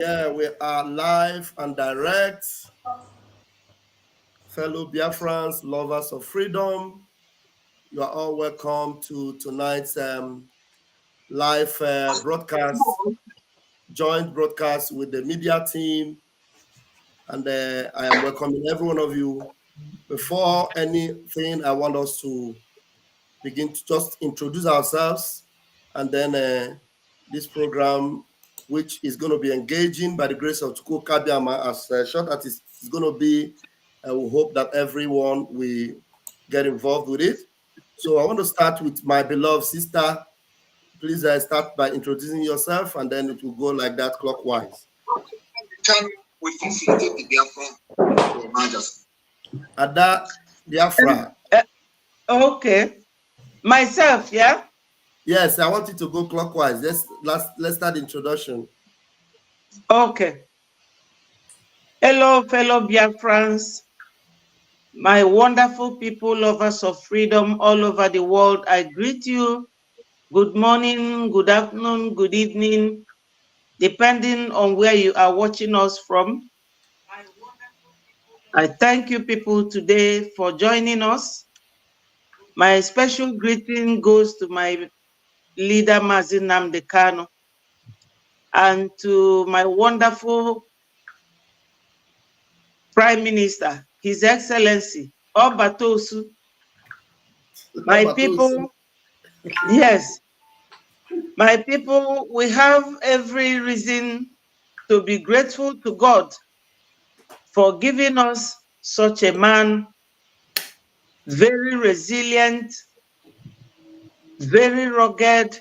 Yeah, we are live and direct. Fellow Biafrans, lovers of freedom, you are all welcome to tonight's live broadcast, joint broadcast with the media team. And I am welcoming every one of you. Before anything, I want us to begin to just introduce ourselves. And then this program, which is going to be engaging by the grace of Tuku Kabiama, as short as it's going to be, I will hope that everyone will get involved with it. So I want to start with my beloved sister. Please start by introducing yourself, and then it will go like that clockwise. Ada Biafra. Okay. Myself, yeah? Yes, I want you to go clockwise. Let's start the introduction. Okay. Hello, fellow Biafrans, my wonderful people, lovers of freedom all over the world. I greet you. Good morning, good afternoon, good evening, depending on where you are watching us from. I thank you people today for joining us. My special greeting goes to my leader, Mazi Nnamdi Kanu, and to my wonderful Prime Minister, His Excellency, Obatosu. My people, yes, my people, we have every reason to be grateful to God for giving us such a man, very resilient, very rugged.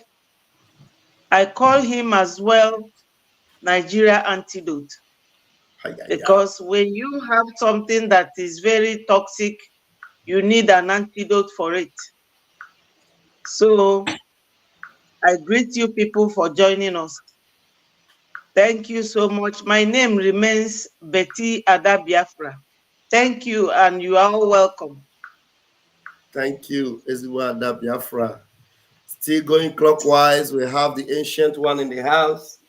I call him as well Nigeria antidote. Because when you have something that is very toxic, you need an antidote for it. So I greet you people for joining us. Thank you so much. My name remains Betty Ada Biafra. Thank you, and you are all welcome. Thank you, Ezwa Ada Biafra. Still going clockwise, we have the ancient one in the house,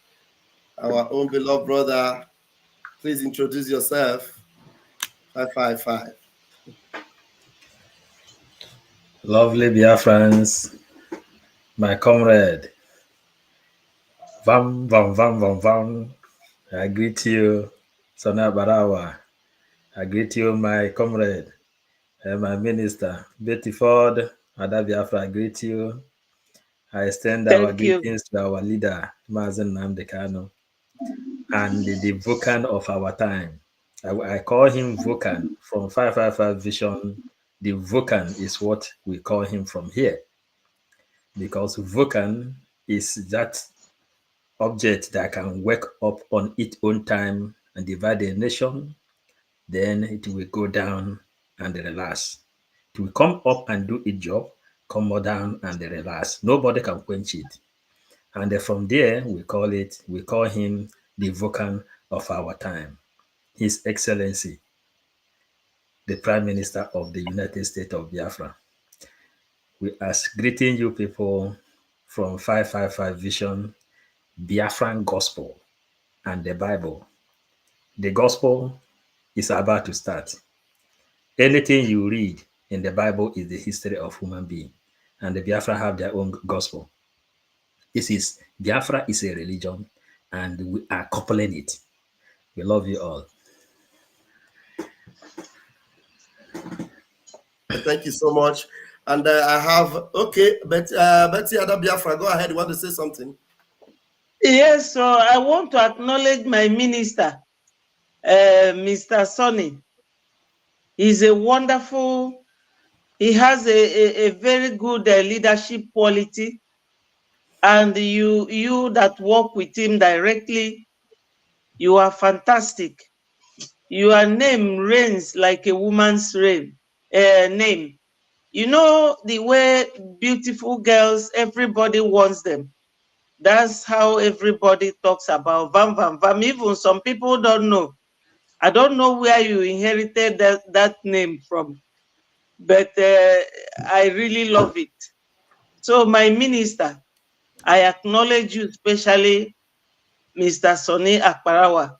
our own beloved brother. Please introduce yourself. 555. Lovely Biafrans, my comrade. Vam, vam, vam, vam, vam. I greet you, Sana Barawa. I greet you, my comrade, my minister, Betty Ford, Ada Biafra. I greet you. I extend our greetings to our leader, Mazen Nnamdi Kanu, and the Vulcan of our time. I call him Vulcan from 555 Vision. The Vulcan is what we call him from here, because Vulcan is that object that can wake up on its own time and divide a nation, then it will go down and relax. It will come up and do its job, come down and relax. Nobody can quench it. And from there, we call him the Vulcan of our time. His Excellency, the Prime Minister of the United States of Biafra. We are greeting you people from 555 Vision, Biafran Gospel, and the Bible. The gospel is about to start. Anything you read in the Bible is the history of human being, and the Biafra have their own gospel. Biafra is a religion, and we are coupling it. We love you all. Thank you so much. And I have, Betty Ada Biafra, go ahead. You want to say something? Yes, so I want to acknowledge my minister, Mr. Sonny. He's a wonderful, he has a very good leadership quality. And you that work with him directly, you are fantastic. Your name reigns like a woman's name. You know the way beautiful girls, everybody wants them. That's how everybody talks about Vam Vam Vam. Even some people don't know. I don't know where you inherited that name from, but I really love it. So my minister, I acknowledge you especially. Mr. Sonny Akparawa.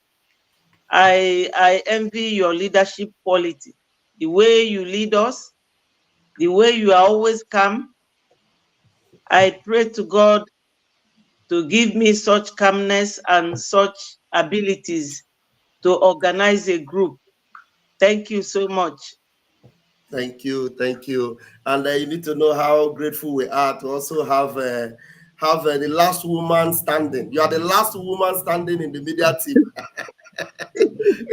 I envy your leadership quality, the way you lead us, the way you are always calm. I pray to God to give me such calmness and such abilities to organize a group. Thank you so much. Thank you, thank you. And you need to know how grateful we are to also have the last woman standing. You are the last woman standing in the media team.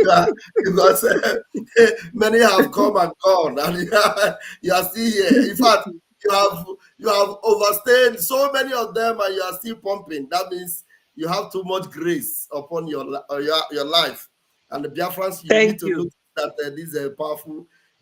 Yeah, because many have come and gone, and you are still here. In fact, you have overstayed so many of them, and you are still pumping. That means you have too much grace upon your life. And the Biafrans, you need Thank to you. look that this is a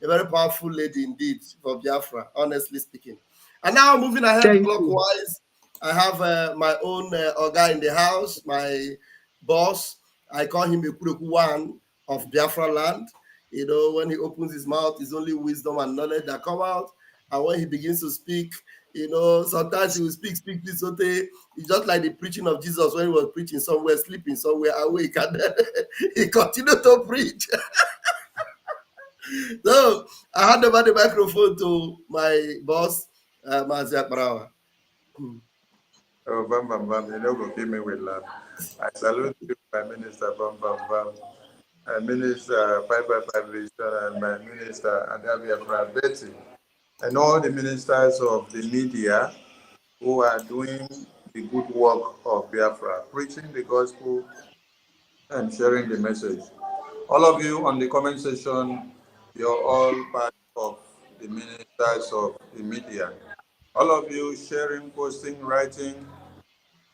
very powerful lady indeed for Biafra, honestly speaking. And now moving ahead Thank you. clockwise, I have my own guy in the house, my boss. I call him a Kuroku one of Biafra land. You know, when he opens his mouth, it's only wisdom and knowledge that come out. And when he begins to speak, you know, sometimes he will speak, please, Sote. It's just like the preaching of Jesus when he was preaching somewhere, sleeping somewhere, awake, and then he continued to preach. So I hand over the microphone to my boss, Mazi Akbarawa. Oh, bam, bam, bam. You know, go give me with love. I salute you, Prime Minister, bam, bam, bam. Minister 555 Vision and my Minister Adabia Betty, and all the ministers of the media who are doing the good work of Biafra, preaching the gospel and sharing the message. All of you on the comment section, you're all part of the ministers of the media. All of you sharing, posting, writing,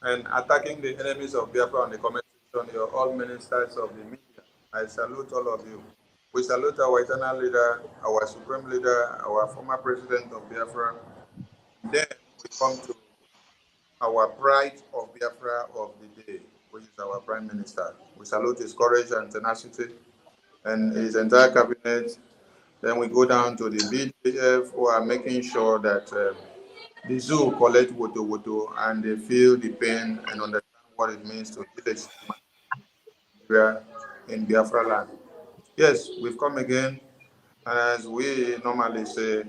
and attacking the enemies of Biafra on the comment section, you're all ministers of the media. I salute all of you. We salute our eternal leader, our supreme leader, our former president of Biafra. Then we come to our pride of Biafra of the day, which is our prime minister. We salute his courage and tenacity and his entire cabinet. Then we go down to the BTW who are making sure that the zoo collect woto and they feel the pain and understand what it means to village in Biafra land. Yes, we've come again, and as we normally say,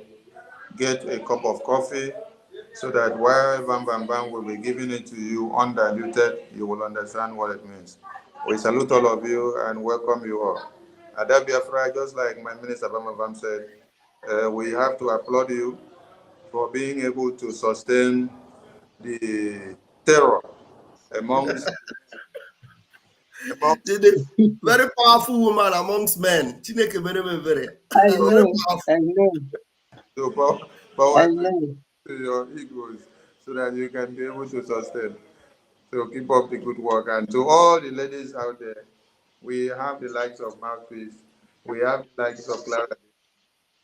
get a cup of coffee so that while Bam Bam Bam will be giving it to you undiluted, you will understand what it means. We salute all of you and welcome you all. Ada Biafra, just like my minister Bam Bam Bam said, we have to applaud you for being able to sustain the terror amongst The very powerful woman amongst men. Chineke very, very, very, I very know. powerful. I know. the I power know. to your egos so that you can be able to sustain. So keep up the good work. And to all the ladies out there, we have the likes of Mouthpiece, we have the likes of Clara,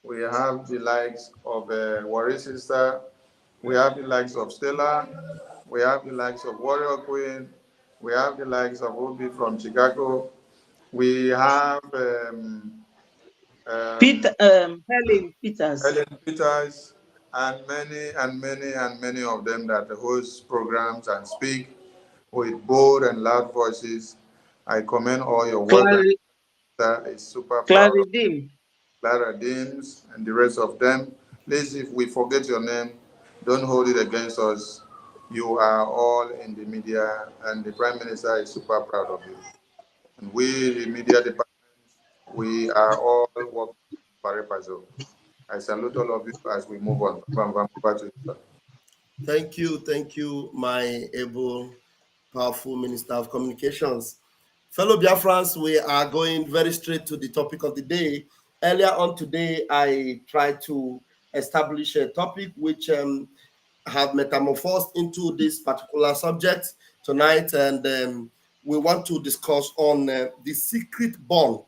we have the likes of Warrior Sister, we have the likes of Stella, we have the likes of Warrior Queen, we have the likes of Obi from Chicago, we have Helen Peters. Helen Peters, and many of them that host programs and speak with bold and loud voices. I commend all your work, and that is super proud of Claridim. Clara Deans and the rest of them. Please, if we forget your name, don't hold it against us. You are all in the media, and the Prime Minister is super proud of you. And we, the media department, we are all working pari passu. I salute all of you as we move on. Over to you, sir. Thank you, my able, powerful Minister of Communications. Fellow Biafrans, we are going very straight to the topic of the day. Earlier on today, I tried to establish a topic which have metamorphosed into this particular subject tonight, and we want to discuss on the secret bond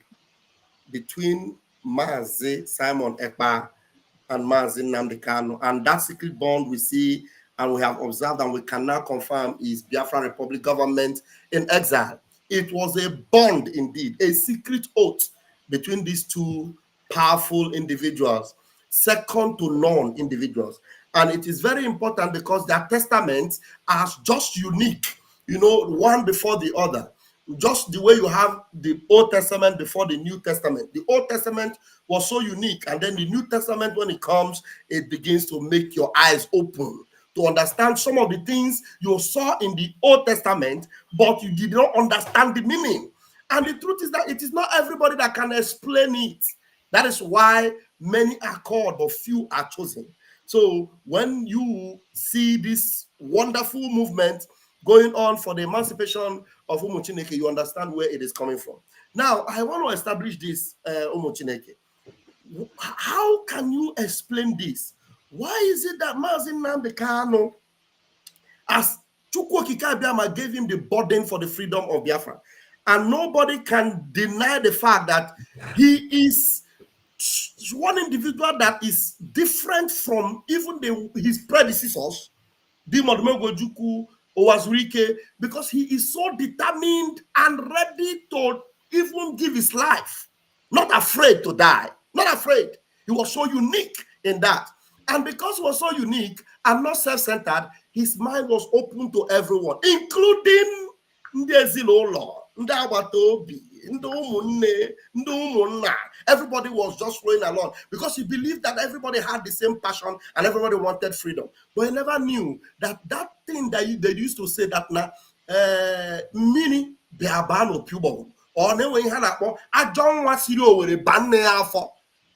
between Mazi Simon Ekpa and Mazi Nnamdi Kanu. And that secret bond we see and we have observed and we can now confirm is Biafra Republic government in exile. It was a bond indeed, a secret oath between these two powerful individuals, second to none individuals. And it is very important because their testaments are just unique. one before the other. Just the way you have the Old Testament before the New Testament. The Old Testament was so unique, and then the New Testament, when it comes, it begins to make your eyes open to understand some of the things you saw in the Old Testament, but you did not understand the meaning. And the truth is that it is not everybody that can explain it. That is why many are called, but few are chosen. So when you see this wonderful movement going on for the emancipation of Umu Chineke, you understand where it is coming from. Now, I want to establish this, Umu Chineke. How can you explain this? Why is it that Mazi Nnamdi Kanu, as Chukwu Okike Abiama gave him the burden for the freedom of Biafra, and nobody can deny the fact that he is one individual that is different from even his predecessors, Dimodumegwu Owazurike, because he is so determined and ready to even give his life, not afraid to die, not afraid. He was so unique in that. And because he was so unique and not self-centered, his mind was open to everyone, including ndị ezinụlọ, ndị agbata obi, ndị ụmụnne, ndị ụmụnna. Everybody was just flowing along because he believed that everybody had the same passion and everybody wanted freedom. But he never knew that thing that they used to say that mini biabano pubo or never had a John Wasiro with a banne afọ.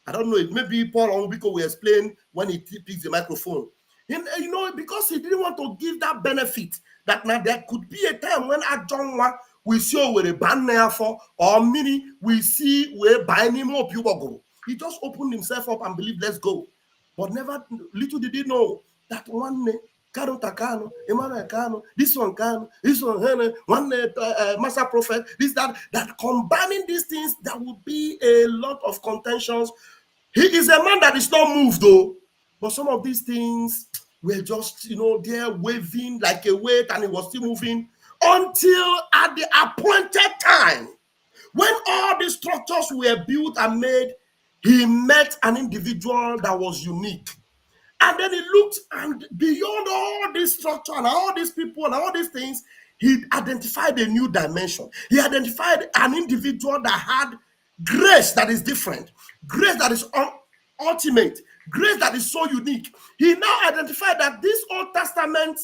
I don't know, it maybe Paul Onbiko will explain when he picks the microphone. Because he didn't want to give that benefit that now there could be a time when a John we see with a banner for or mini we see where buying him up. He just opened himself up and believed, let's go. But little did he know that one Kano Takano, Emmanuel Kano, this one Kano, this one Master Prophet, that combining these things, there will be a lot of contentions. He is a man that is not moved though, but some of these things were just, there waving like a weight, and it was still moving until at the appointed time, when all these structures were built and made, he met an individual that was unique. And then he looked, and beyond all this structure and all these people and all these things, he identified a new dimension. He identified an individual that had grace that is different, grace that is ultimate, grace that is so unique. He now identified that this Old Testament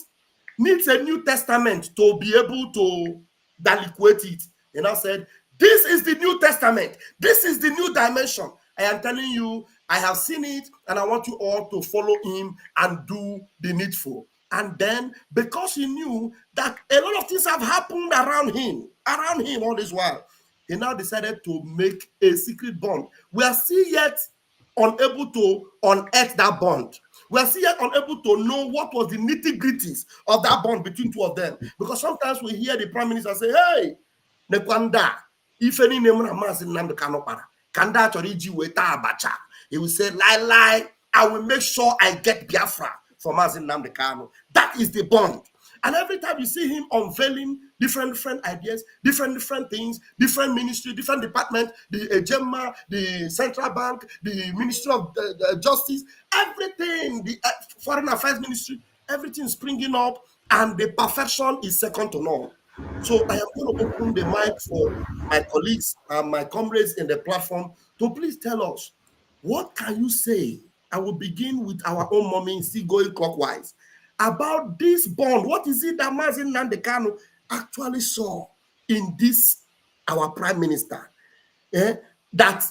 needs a New Testament to be able to deliquate it. And I said, this is the New Testament. This is the new dimension. I am telling you, I have seen it, and I want you all to follow him and do the needful. And then, because he knew that a lot of things have happened around him all this while, he now decided to make a secret bond. We are still yet unable to unearth that bond. We are still yet unable to know what was the nitty-gritties of that bond between two of them. Because sometimes we hear the Prime Minister say, hey, Nekwanda, if any name Mazi Nnamdi Kanu para, Kanda Choriji Weta Abacha. He will say, lie, I will make sure I get Biafra for Mazi Nnamdi Kanu. That is the bond. And every time you see him unveiling different ideas, different things, different ministry, different department, the Gemma, the Central Bank, the Ministry of Justice, everything, the Foreign Affairs Ministry, everything is springing up, and the perfection is second to none. So I am going to open the mic for my colleagues and my comrades in the platform to please tell us, what can you say? I will begin with our own mommy, still going clockwise, about this bond. What is it that Mazi Nnamdi Kanu actually saw in this, our Prime Minister, that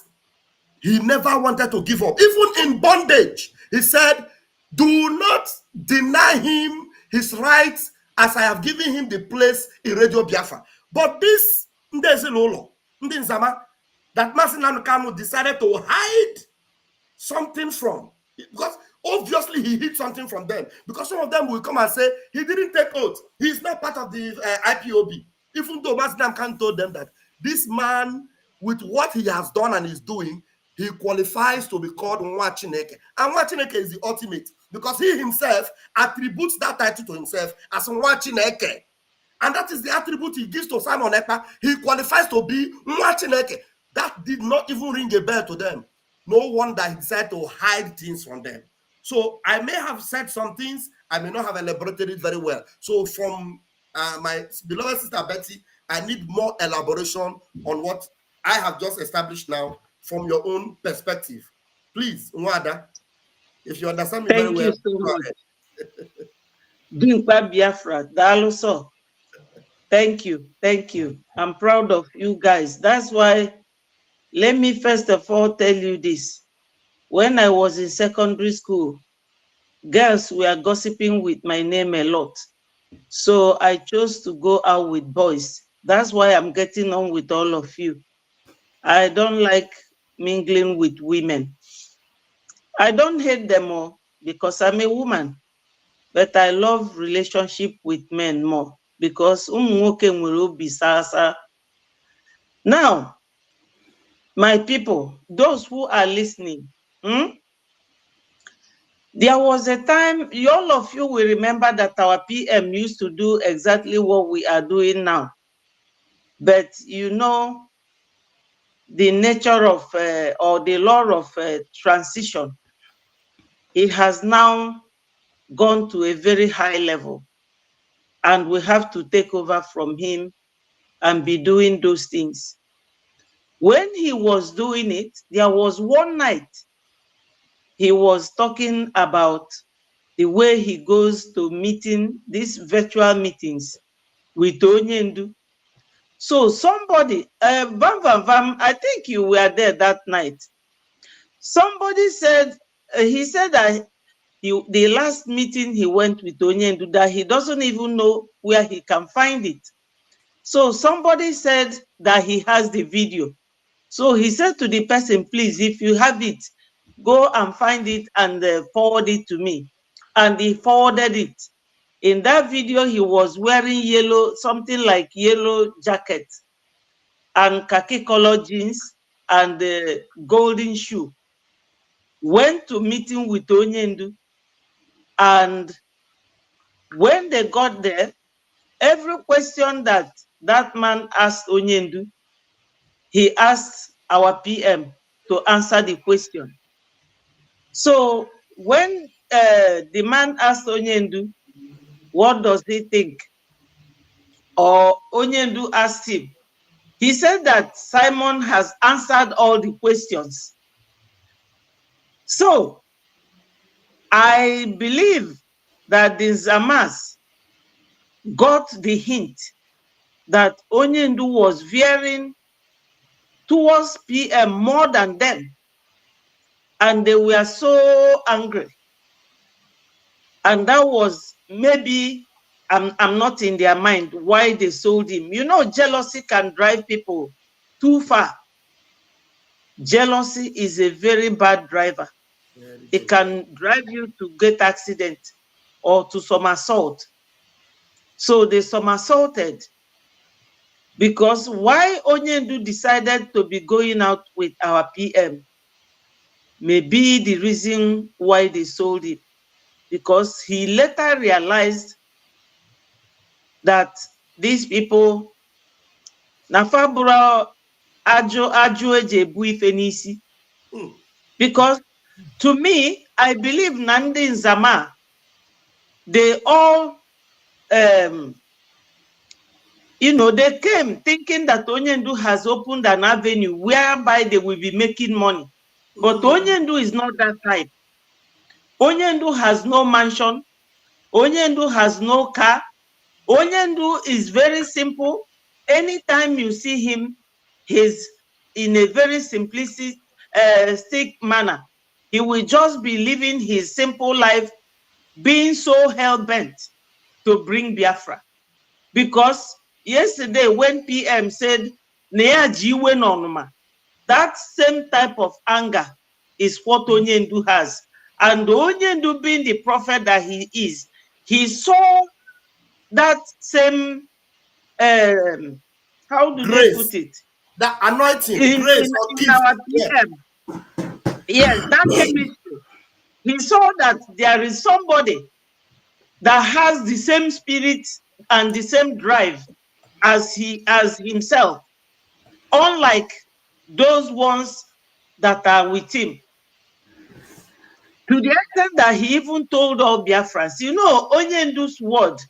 he never wanted to give up? Even in bondage, he said, do not deny him his rights as I have given him the place in Radio Biafra. But this Ndi Nzama, that Mazi Nnamdi Kanu decided to hide something from, because obviously he hid something from them, because some of them will come and say he didn't take oath, he's not part of the IPOB, even though Mazi Nnamdi Kanu told them that this man, with what he has done and is doing, he qualifies to be called Nwa Chineke. And Nwa Chineke is the ultimate, because he himself attributes that title to himself as Nwa Chineke. And that is the attribute he gives to Simon Ekpa. He qualifies to be Nwa Chineke. That did not even ring a bell to them. No wonder he decided to hide things from them. So I may have said some things, I may not have elaborated it very well. So from my beloved sister Betty, I need more elaboration on what I have just established now from your own perspective. Please, Nwada, if you understand me very Thank well, you so go much. ahead. Dimkpa Biafra, Daloso. Thank you. Thank you. I'm proud of you guys. That's why, let me first of all tell you this. When I was in secondary school, girls were gossiping with my name a lot. So I chose to go out with boys. That's why I'm getting on with all of you. I don't like mingling with women. I don't hate them all because I'm a woman, but I love relationship with men more because now, my people, those who are listening, there was a time, all of you will remember that our PM used to do exactly what we are doing now. But you know, the nature of, or the law of transition, it has now gone to a very high level. And we have to take over from him and be doing those things. When he was doing it, there was one night he was talking about the way he goes to these virtual meetings with Onyendu. So somebody, I think you were there that night. Somebody said, he said that the last meeting he went with Onyendu, that he doesn't even know where he can find it. So somebody said that he has the video. So he said to the person, please, if you have it, go and find it and forward it to me. And he forwarded it. In that video, he was wearing yellow, something like yellow jacket and khaki color jeans and golden shoe. Went to meeting with Onyendu. And when they got there, every question that that man asked Onyendu, he asked our PM to answer the question. So when the man asked Onyendu, what does he think? Or Onyendu asked him, he said that Simon has answered all the questions. So I believe that the Nzamas got the hint that Onyendu was veering towards PM more than them. And they were so angry. And that was maybe, I'm not in their mind why they sold him. You know, jealousy can drive people too far. Jealousy is a very bad driver. It can drive you to get accident or to somersault. So they somersaulted because why Onyendu decided to be going out with our PM may be the reason why they sold him, because he later realized that these people nafabura aju eji ebu ife n'isi. Because to me, I believe Ndi Nzama, they all they came thinking that Onyendu has opened an avenue whereby they will be making money. But Onyendu is not that type. Onyendu has no mansion. Onyendu has no car. Onyendu is very simple. Anytime you see him, he's in a very simplistic manner. He will just be living his simple life, being so hell-bent to bring Biafra. Because yesterday when PM said, that same type of anger is what Onyendu has. And Onyendu, being the prophet that he is, he saw that same, how do grace, they put it? That anointing, In grace or gift. our PM. Yes, that chemistry. He saw that there is somebody that has the same spirit and the same drive as himself, unlike those ones that are with him. To the extent that he even told all Biafrans, Onyendu's word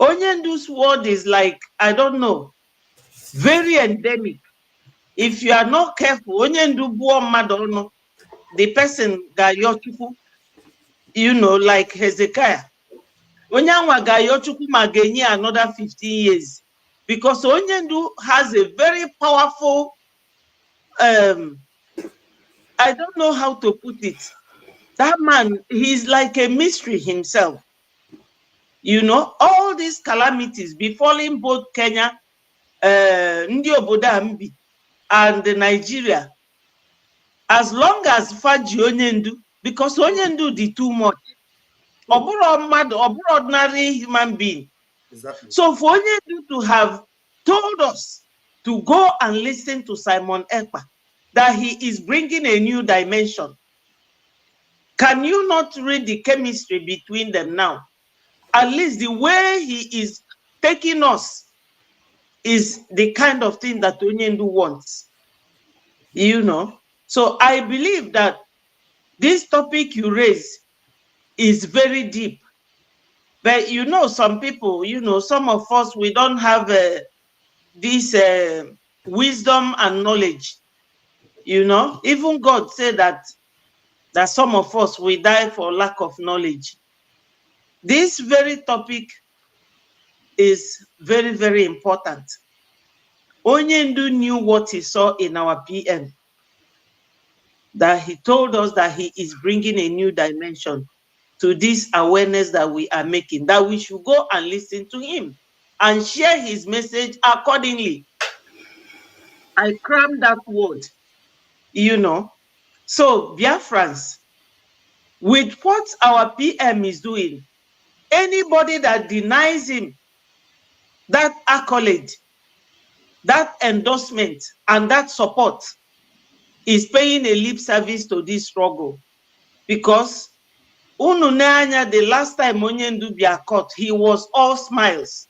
Onyendu's word is like, I don't know, very endemic. If you are not careful, Onyendu buo madono, the person ga yochuku, you know, like Hezekiah. Onyanwa ga yochuku magenyi another 15 years. Because Onyendu has a very powerful, I don't know how to put it. That man, he's like a mystery himself. You know, all these calamities befalling both Kenya, Ndi obodo Ambi, and Nigeria, as long as Faji Onyendu, because Onyendu did too much. Ordinary human being. Exactly. So for Onyendu to have told us to go and listen to Simon Ekpa, that he is bringing a new dimension. Can you not read the chemistry between them now? At least the way he is taking us is the kind of thing that Onyendu wants. You know? So I believe that this topic you raise is very deep. But you know, some people, you know, some of us, we don't have this wisdom and knowledge. You know, even God said that some of us, we die for lack of knowledge. This very topic is very, very important. Onyendu knew what he saw in our PM, that he told us that he is bringing a new dimension to this awareness that we are making, that we should go and listen to him and share his message accordingly. I crammed that word, you know. So, Biafrans, with what our PM is doing, anybody that denies him that accolade, that endorsement, and that support is paying a lip service to this struggle. Because Ununanya, the last time Onyendu bia caught, he was all smiles.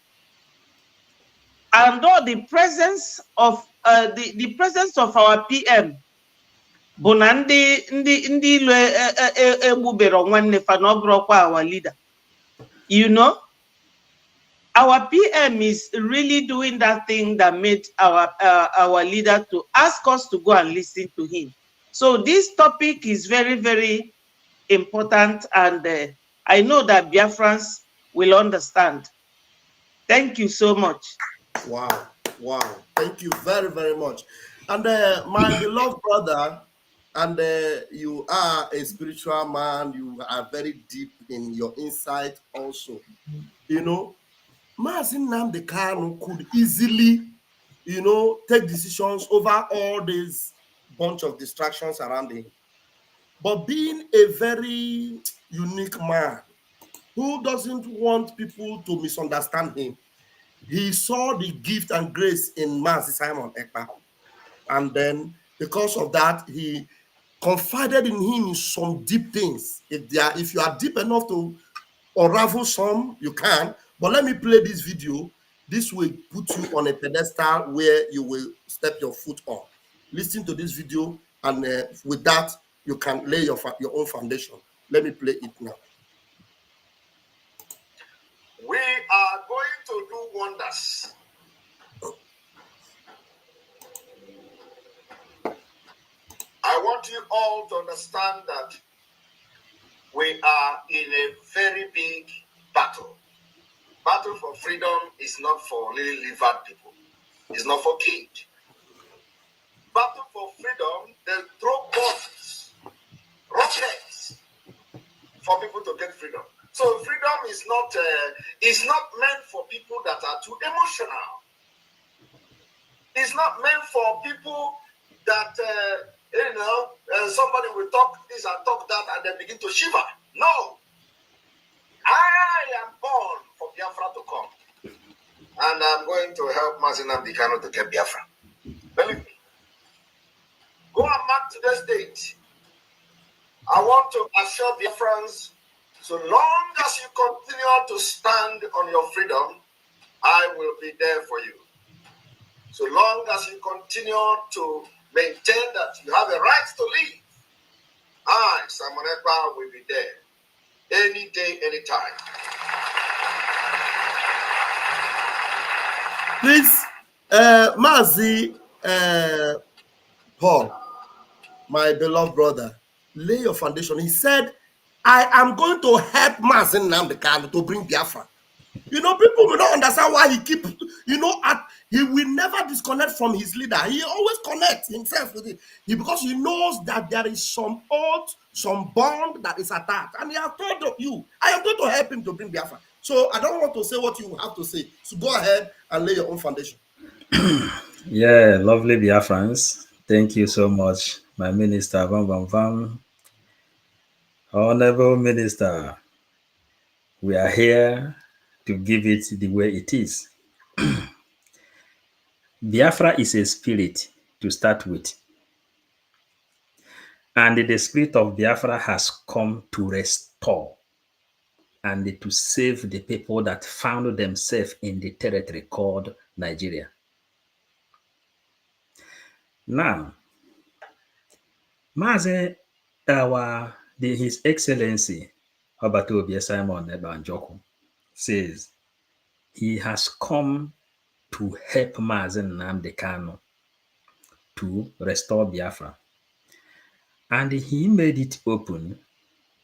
And though the presence of the presence of our PM, Bonandi Ndi our leader, you know, our PM is really doing that thing that made our leader to ask us to go and listen to him. So this topic is very, very important, and I know that Biafrans will understand. Thank you so much. Wow. Wow. Thank you very, very much. And my beloved brother, and you are a spiritual man, you are very deep in your insight also. You know, Mazin Nnamdi Kanu could easily, you know, take decisions over all this bunch of distractions around him. But being a very unique man who doesn't want people to misunderstand him, he saw the gift and grace in Mazi Simon Ekpa. And then because of that, he confided in him in some deep things. If you are deep enough to unravel some, you can. But let me play this video. This will put you on a pedestal where you will step your foot on. Listen to this video, and with that, you can lay your own foundation. Let me play it now. We are going to do wonders. I want you all to understand that we are in a very big battle. Battle for freedom is not for lily-livered people. It's not for kids. Battle for freedom, they throw bombs, rockets for people to get freedom. So freedom is not meant for people that are too emotional. It's not meant for people that somebody will talk this and talk that and then begin to shiver. No. I am born for Biafra to come. And I'm going to help Mazi Nnamdi Kanu to get Biafra. Believe me. Go and mark today's date. I want to assure Biafrans, so long as you continue to stand on your freedom, I will be there for you. So long as you continue to maintain that you have a right to live, I, Simon Ekpa, will be there. Any day, any time. Please, Mazi Paul, my beloved brother, lay your foundation. He said, I am going to help Mazi Nnamdi Kanu to bring Biafra. You know, people will not understand why he keep, he will never disconnect from his leader. He always connects himself with it. Because he knows that there is some oath, some bond that is attached. And he has told you, I am going to help him to bring Biafra. So I don't want to say what you have to say. So go ahead and lay your own foundation. Yeah, lovely Biafrans. Thank you so much, my minister. Vam, vam, vam. Honorable Minister, we are here to give it the way it is. Biafra is a spirit to start with. And the spirit of Biafra has come to restore and to save the people that found themselves in the territory called Nigeria. Now, His Excellency Obatobi Simon Ebanjoku says he has come to help Mazen Nnamdi Kanu to restore Biafra. And he made it open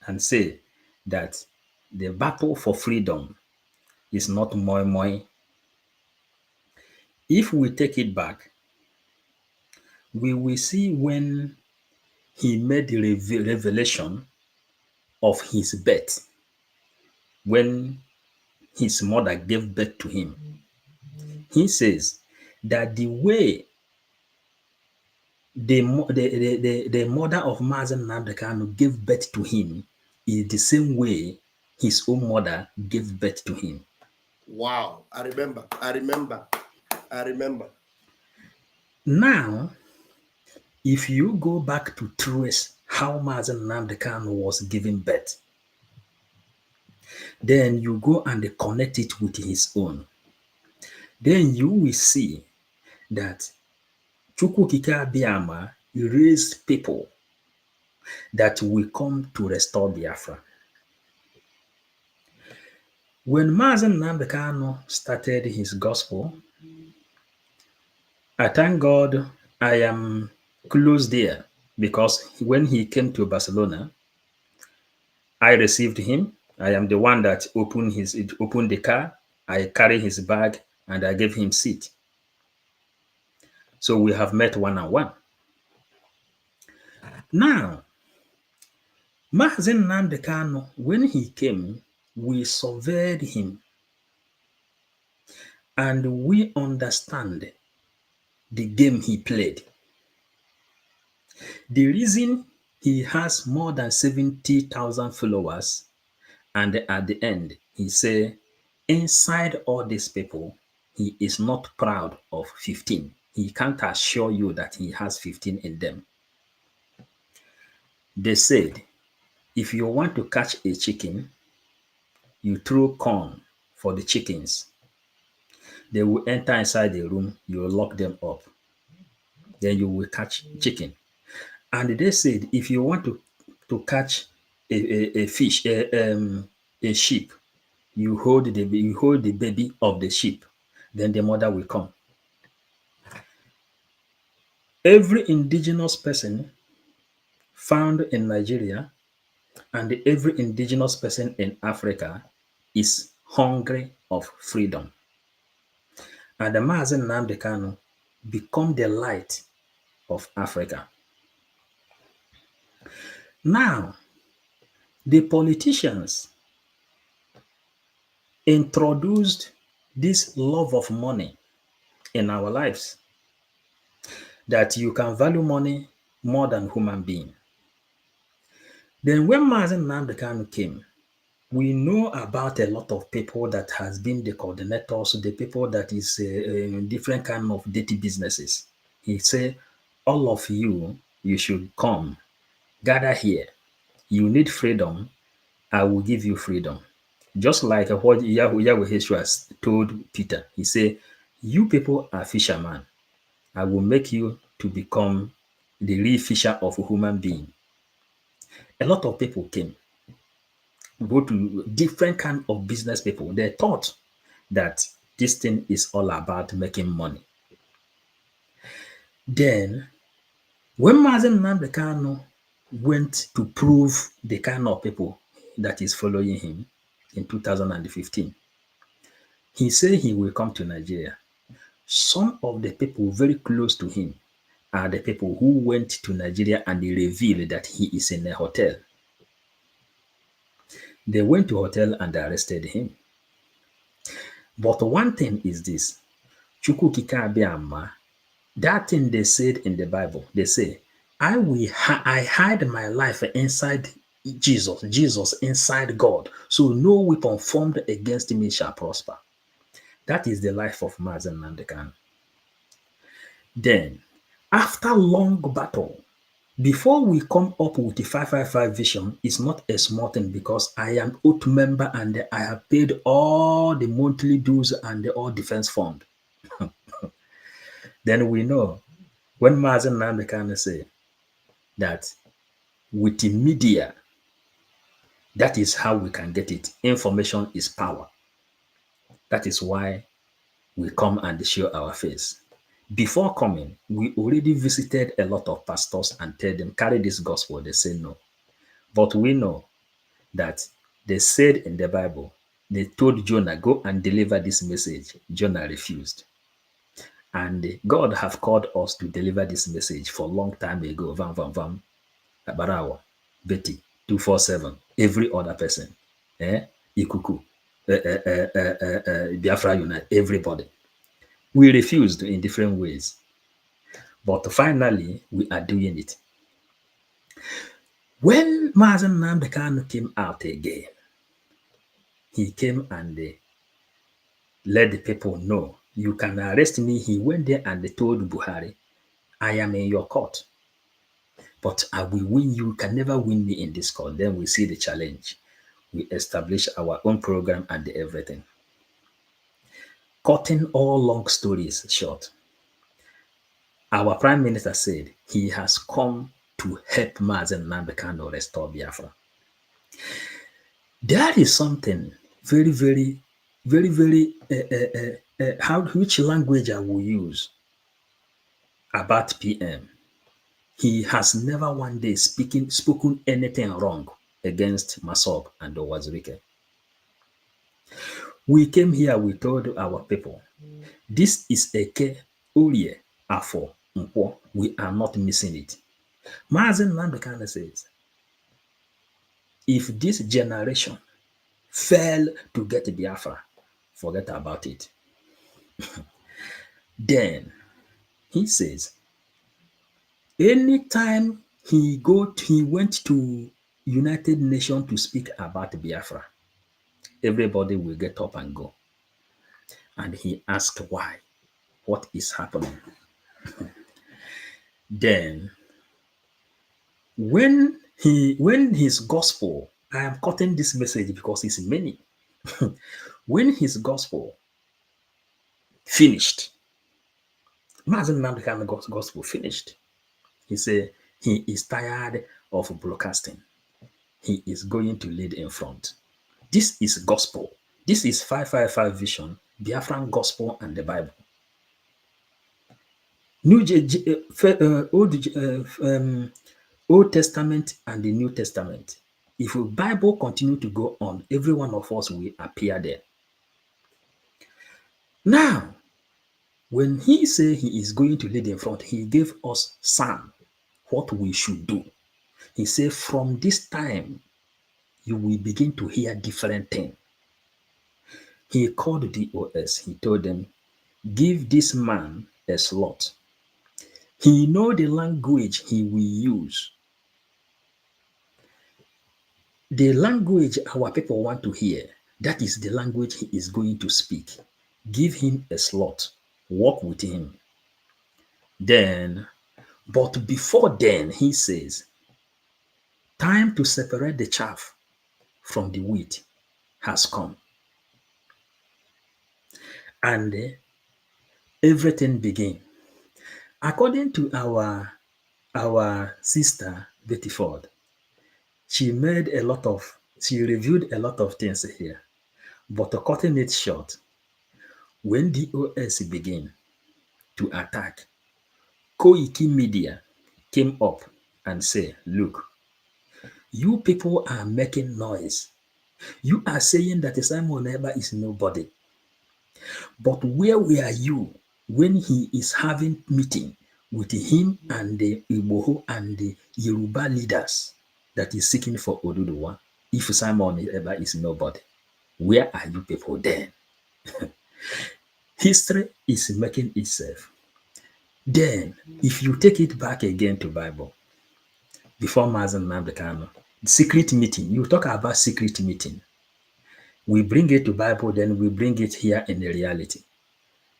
and say that the battle for freedom is not moi moi. If we take it back, we will see when he made the revelation of his birth, when his mother gave birth to him. He says that the way the mother of Mazen Nnamdi Kanu gave birth to him is the same way his own mother gave birth to him. Wow, I remember. Now, if you go back to trace how Mazen Nnamdi Kanu was given birth, then you go and connect it with his own. Then you will see that Chukwukike Abiyama raised people that will come to restore Biafra. When Mazen Nnamdi Kanu started his gospel, I thank God I am close there, because when he came to Barcelona, I received him. I am the one that opened the car. I carry his bag and I gave him seat. So we have met one-on-one. Now, Mazen Nnamdi Kanu, when he came, we surveyed him and we understand the game he played. The reason he has more than 70,000 followers, and at the end, he say, inside all these people, he is not proud of 15. He can't assure you that he has 15 in them. They said, if you want to catch a chicken, you throw corn for the chickens. They will enter inside the room, you will lock them up. Then you will catch chicken. And they said, if you want to catch a fish, a sheep, you hold the baby of the sheep, then the mother will come. Every indigenous person found in Nigeria and every indigenous person in Africa is hungry of freedom. And the Mazen Nnamdi Kanu become the light of Africa. Now, the politicians introduced this love of money in our lives, that you can value money more than human being. Then when Mazen Nnamdi Kanu came, we know about a lot of people that has been the coordinators, the people that is different kind of dirty businesses. He said, all of you should come, gather here. You need freedom, I will give you freedom. Just like what Yahweh has told Peter. He said, you people are fishermen. I will make you to become the real fisher of a human being. A lot of people came, go to different kind of business people. They thought that This thing is all about making money. Then, when Mazen Nnamdi Kanu went to prove the kind of people that is following him in 2015, he said he will come to Nigeria. Some of the people very close to him are the people who went to Nigeria and they revealed that he is in a hotel. They went to a hotel and arrested him. But one thing is this, Chukwu Kike Abiama, that thing they said in the Bible, they say, I hide my life inside Jesus inside God, so no weapon formed against me shall prosper. That is the life of Mazen Nnamdi Kanu. Then, after long battle, before we come up with the 555 vision, it's not a small thing because I am oath member and I have paid all the monthly dues and the all defense fund. Then we know when Mazen Nnamdi Kanu say that with the media, that is how we can get it. Information is power. That is why we come and show our face. Before coming, we already visited a lot of pastors and tell them, carry this gospel. They say no. But we know that they said in the Bible, they told Jonah, go and deliver this message. Jonah refused. And God have called us to deliver this message for a long time ago. Vam, vam, vam. Barawa, Betty, 247, every other person. Ikuku, Biafra Unite, everybody. We refused in different ways. But finally, we are doing it. When Mazen Nnamdi Kanu came out again, he came and let the people know, you can arrest me. He went there and they told Buhari, I am in your court, but I will win you. You can never win me in this court. Then we see the challenge. We establish our own program and everything. Cutting all long stories short, our prime minister said he has come to help Mazen Nnamdi Kanu restore Biafra. There is something very, very, very, very, which language I will use about PM. He has never one day spoken anything wrong against Masob and Owazirike. We came here, we told our people, this is Eke, Orie, Afo, Nkwo. We are not missing it. Mazen Nnamdi Kanu says, if this generation fail to get Biafra, forget about it. Then he says, anytime he went to United Nations to speak about Biafra, everybody will get up and go. And he asked why, what is happening. Then when his gospel, I am cutting this message because it's many. When his gospel finished, Mazen Nnamdi Kanu gospel finished, he said he is tired of broadcasting. He is going to lead in front. This is gospel. This is 555 vision, Biafran gospel and the Bible. Old Testament and the New Testament. If the Bible continue to go on, every one of us will appear there. Now, when he said he is going to lead in front, he gave us Psalm, what we should do. He said, from this time, you will begin to hear different things. He called the OS. He told them, give this man a slot. He know the language he will use. The language our people want to hear, that is the language he is going to speak. Give him a slot. Work with him. Then, but before then, he says, time to separate the chaff from the wheat has come. And everything began. According to our sister, Betty Ford, she reviewed a lot of things here. But cutting it short, When the OS began to attack, Koiki Media came up and said, look, you people are making noise. You are saying that Simon Eba is nobody. But where were you when he is having meeting with him and the Igboho and the Yoruba leaders that is seeking for Oduduwa? If Simon Eba is nobody, where are you people then? History is making itself. Then, if you take it back again to Bible, before Mazen Namdekano, secret meeting, you talk about secret meeting. We bring it to Bible, then we bring it here in the reality.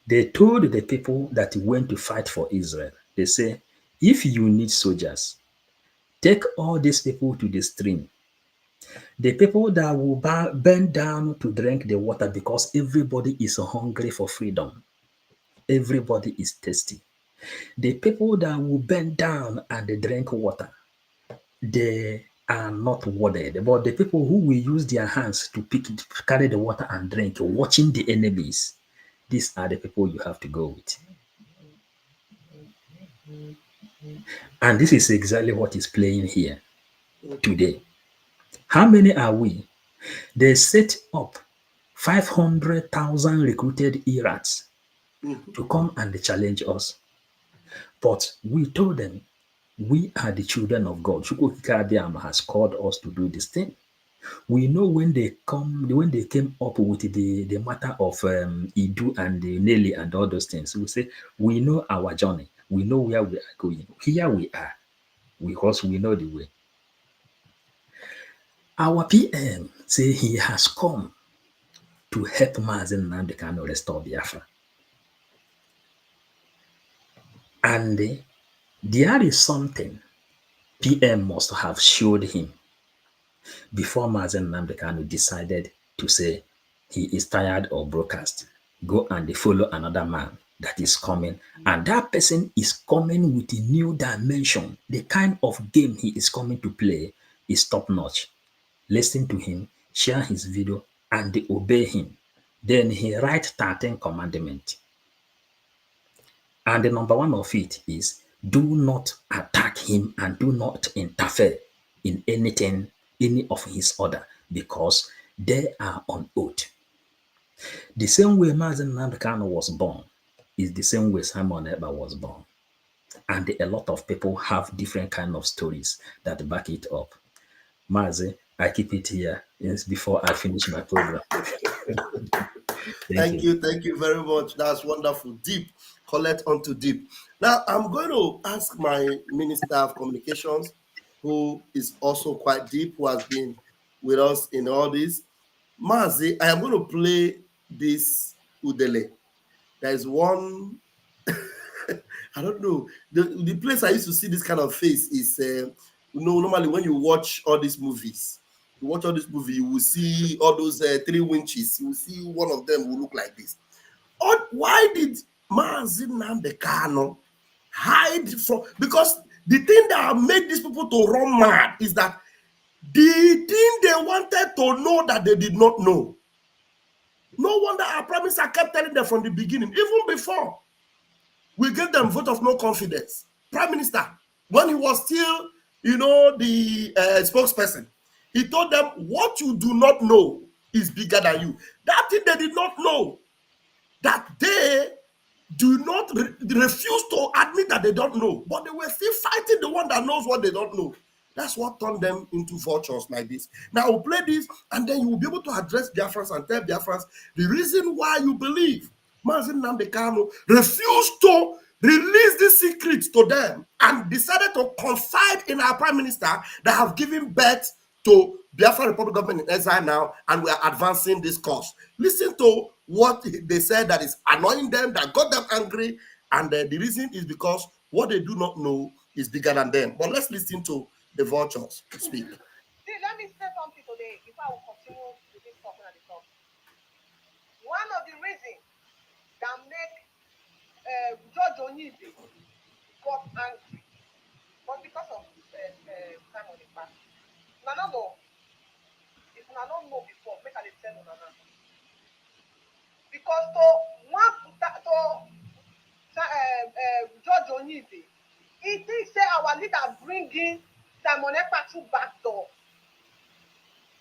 They told the people that went to fight for Israel, they say, if you need soldiers, take all these people to the stream. The people that will bend down to drink the water because everybody is hungry for freedom. Everybody is thirsty. The people that will bend down and drink water, they are not worried. But the people who will use their hands to pick it, carry the water and drink, watching the enemies, these are the people you have to go with. And this is exactly what is playing here today. How many are we? They set up 500,000 recruited Irats to come and challenge us. But we told them, we are the children of God. Chukwukika has called us to do this thing. We know when they came up with the matter of Idu and the Nelly and all those things, we say, we know our journey. We know where we are going. Here we are, because we know the way. Our PM say he has come to help Mazen Nnamdi restore Biafra. And there is something PM must have showed him before Mazen Nnamdi decided to say he is tired of broadcast. Go and follow another man that is coming. And that person is coming with a new dimension. The kind of game he is coming to play is top notch. Listen to him, share his video, and obey him. Then he write 13 commandments. And the number one of it is, do not attack him and do not interfere in anything, any of his order, because they are on oath. The same way Mazen Nnamdi was born is the same way Simon Eba was born. And a lot of people have different kind of stories that back it up. Mazi, I keep it here before I finish my program. Thank you very much. That's wonderful. Deep, collect onto deep. Now I'm going to ask my Minister of Communications, who is also quite deep, who has been with us in all this. Mazi, I am going to play this Udele. There is one, I don't know. The place I used to see this kind of face is, normally when you watch all these movies, you will see all those three winches. You will see one of them will look like this. Why did Mazi Nnamdi Kanu hide from? Because the thing that made these people to run mad is that the thing they wanted to know that they did not know. No wonder our Prime Minister kept telling them from the beginning, even before we gave them vote of no confidence. Prime Minister, when he was still, the spokesperson, he told them, what you do not know is bigger than you. That thing they did not know, that they do not refuse to admit that they don't know, but they were still fighting the one that knows what they don't know. That's what turned them into vultures like this. Now we'll play this, and then you will be able to address Biafrans and tell Biafrans the reason why you believe Mazi Nnamdi Kanu refused to release this secret to them and decided to confide in our Prime Minister that have given birth to Biafra Republic government in exile now, and we are advancing this cause. Listen to what they said that is annoying them, that got them angry, and the reason is because what they do not know is bigger than them. But let's listen to the vultures speak. Let me say something today before I will continue with this talking at the top. One of the reasons that make George Onizi got angry was because of time on the past. Now, no. If I don't know before, make I tell you now. Because to George Onibe, he thinks say our leader bringing Simon Ekpa through back door.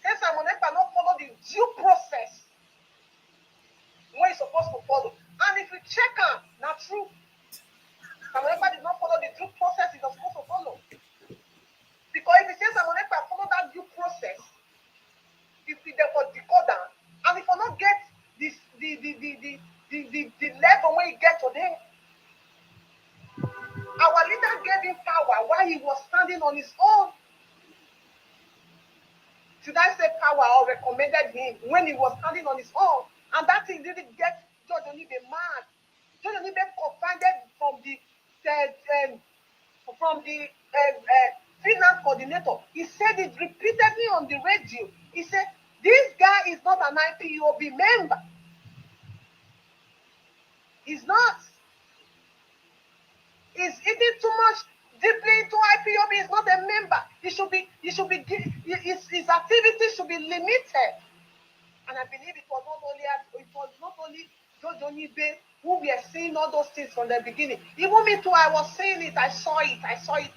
Say Simon Ekpa not follow the due process where he's supposed to follow. And if you check out, not true. Simon Ekpa did not follow the due process he's supposed to follow. Because if he says Simon Ekpa follow that due process, if he therefore decoder, and if you not get this the level where he get today, our leader gave him power while he was standing on his own. Should I say power, or recommended him when he was standing on his own? And that thing didn't get George Onibe mad. George Onibe confounded from the finance coordinator. He said it repeatedly on the radio. He said, this guy is not an IPOB member. He's not. He's eating too much deeply into IPOB. He's not a member. His activities should be limited. And I believe it was not only George Onibe who we are seeing all those things from the beginning. Even me too, I was seeing it. I saw it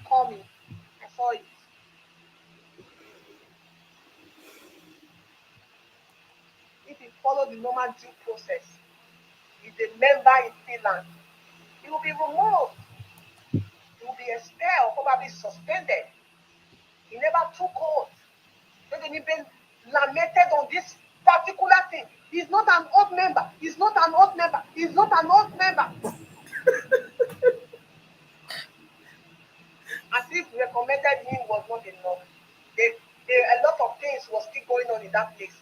coming. I saw it. If he followed the normal due process, he's a member in Finland, he will be removed. He will be expelled, probably suspended. He never took oath. He hasn't even lamented on this particular thing. He's not an oath member. He's not an oath member. He's not an oath member. As if recommended him was not enough. A lot of things was still going on in that place.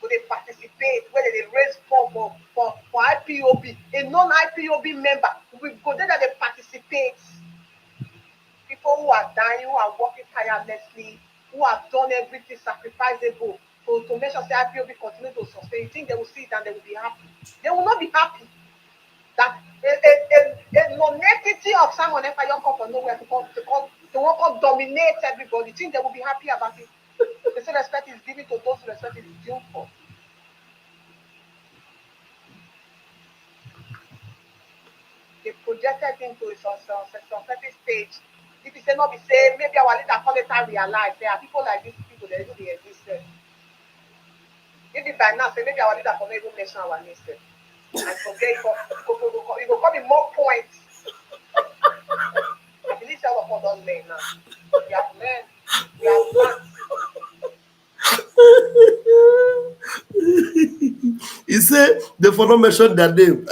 So they participate, whether they raise funds for IPOB, a non-IPOB member, we go there that they participate. People who are dying, who are working tirelessly, who have done everything sacrificable to make sure the IPOB continue to sustain. You think they will see it and they will be happy? They will not be happy. That a non-entity of Simon Ekpa come from nowhere to dominate everybody. You think they will be happy about it? They say respect is given to those who respect is due for. They projected him to a certain stage. If you say not be saying, maybe our leader call it and realize there are people like these people that even they exist. Maybe by now, say maybe our leader cannot even mention our name. And forget it will come in more points. I believe all of us don't learn now. We have learned. We have learned. He said they for not mention their name.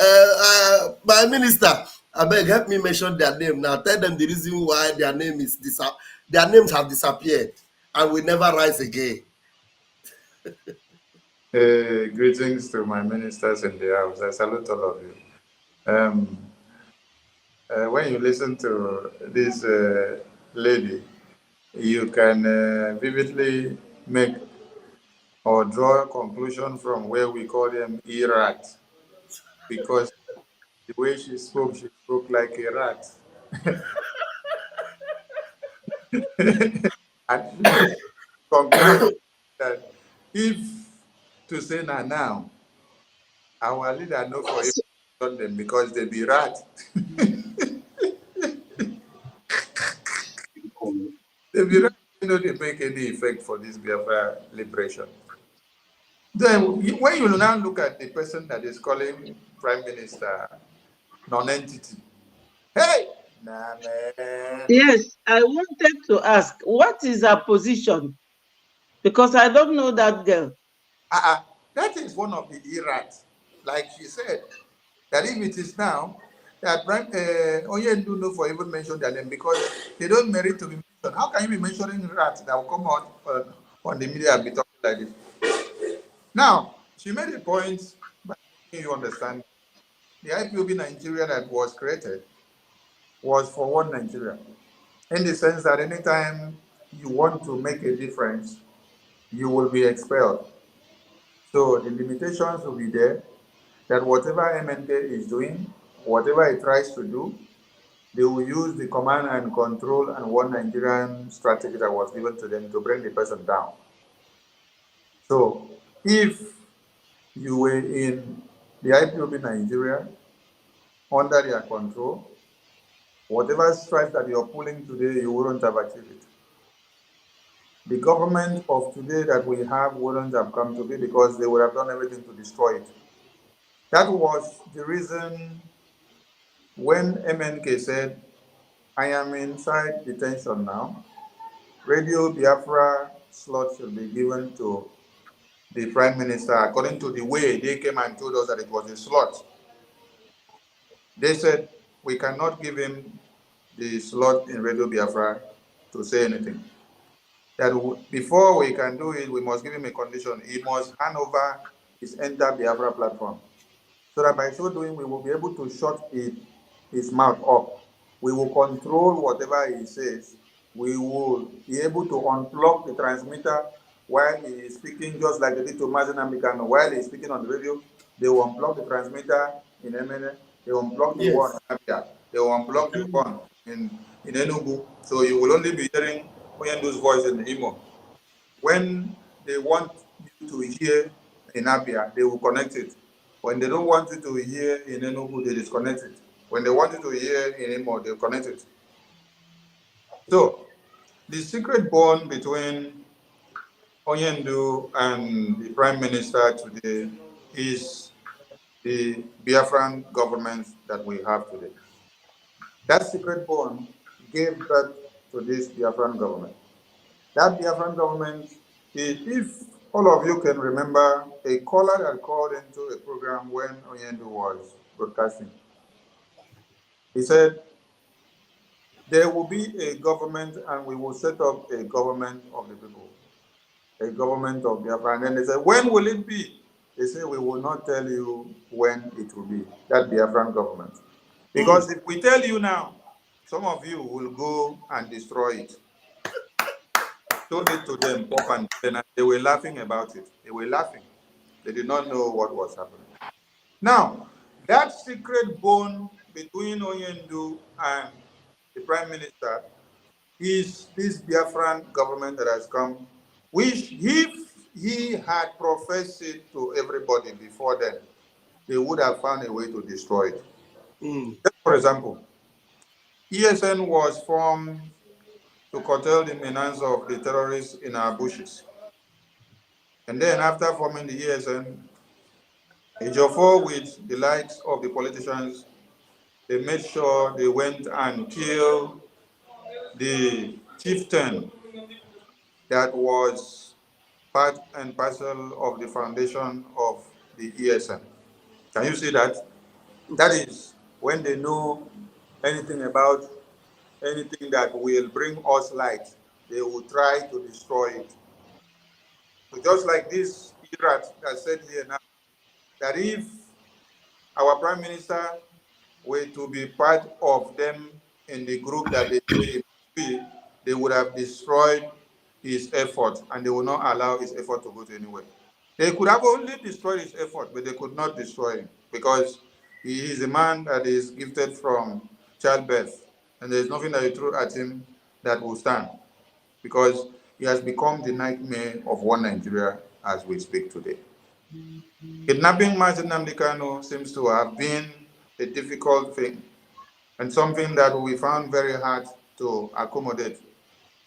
My minister, I beg help me mention their name now. Tell them the reason why their names have disappeared and will never rise again. Greetings to my ministers in the house. I salute all of you. When you listen to this lady, you can vividly make or draw a conclusion from where we call them e-rat, because the way she spoke like a rat. And concluded that if to say now, our leader know for you done them because they be rat. They be rat, they make any effect for this Biafra liberation. Then when you now look at the person that is calling Prime Minister non-entity, hey, nah man. Yes, I wanted to ask, what is her position? Because I don't know that girl. That is one of the errats. Like she said, that if it is now, that Oyendu no for even mention their name because they don't merit to be mentioned. How can you be mentioning rats that will come out on the media and be talking like this? Now, she made a point, but you understand, the IPOB Nigeria that was created was for one Nigeria. In the sense that anytime you want to make a difference, you will be expelled. So the limitations will be there, that whatever MNK is doing, whatever it tries to do, they will use the command and control and one Nigerian strategy that was given to them to bring the person down. So if you were in the IPOB Nigeria under their control. Whatever strife that you're pulling today, you wouldn't have achieved it. The government of today that we have wouldn't have come to be because they would have done everything to destroy it. That was the reason when MNK said, I am inside detention now. Radio Biafra slot should be given to the Prime Minister according to the way they came and told us that it was a slot. They said, we cannot give him the slot in Radio Biafra to say anything. That before we can do it, we must give him a condition. He must hand over his entire Biafra platform. So that by so doing, we will be able to shut his mouth up. We will control whatever he says. We will be able to unplug the transmitter while he is speaking, just like they did to Mazen Amikano. While he is speaking on the radio, they will unplug the transmitter in MNK. They will unplug the one in Abia. They will unplug the one in Enugu. So you will only be hearing Oyendo's voice in the Imo. When they want you to hear in Abia, they will connect it. When they don't want you to hear in Enugu, they disconnect it. When they want you to hear in Imo, they connect it. So, the secret bond between Oyendo and the Prime Minister today is the Biafran government that we have today. That secret bond gave birth to this Biafran government. That Biafran government, if all of you can remember, a caller that called into a program when Oyendo was broadcasting, he said, there will be a government and we will set up a government of the people, a government of Biafra. And then they said, when will it be? They say, we will not tell you when it will be, that Biafran government. Because if we tell you now, some of you will go and destroy it. Told it to them, pop and they were laughing about it. They were laughing. They did not know what was happening. Now, that secret bond between Oyendo and the Prime Minister is this Biafran government that has come, which if he had professed it to everybody before then, they would have found a way to destroy it. Just for example, ESN was formed to curtail the menace of the terrorists in our bushes. And then after forming the ESN, Ejiofor with the likes of the politicians, they made sure they went and killed the chieftain that was part and parcel of the foundation of the ESN. Can you see that? That is when they know anything about anything that will bring us light, they will try to destroy it. So just like this Irat that said here now, that if our Prime Minister were to be part of them in the group that they say he must be, they would have destroyed his effort and they will not allow his effort to go to anywhere. They could have only destroyed his effort, but they could not destroy him because he is a man that is gifted from childbirth, and there is nothing that you throw at him that will stand because he has become the nightmare of one Nigeria as we speak today. Kidnapping Mazen Nnamdi Kanu seems to have been a difficult thing and something that we found very hard to accommodate.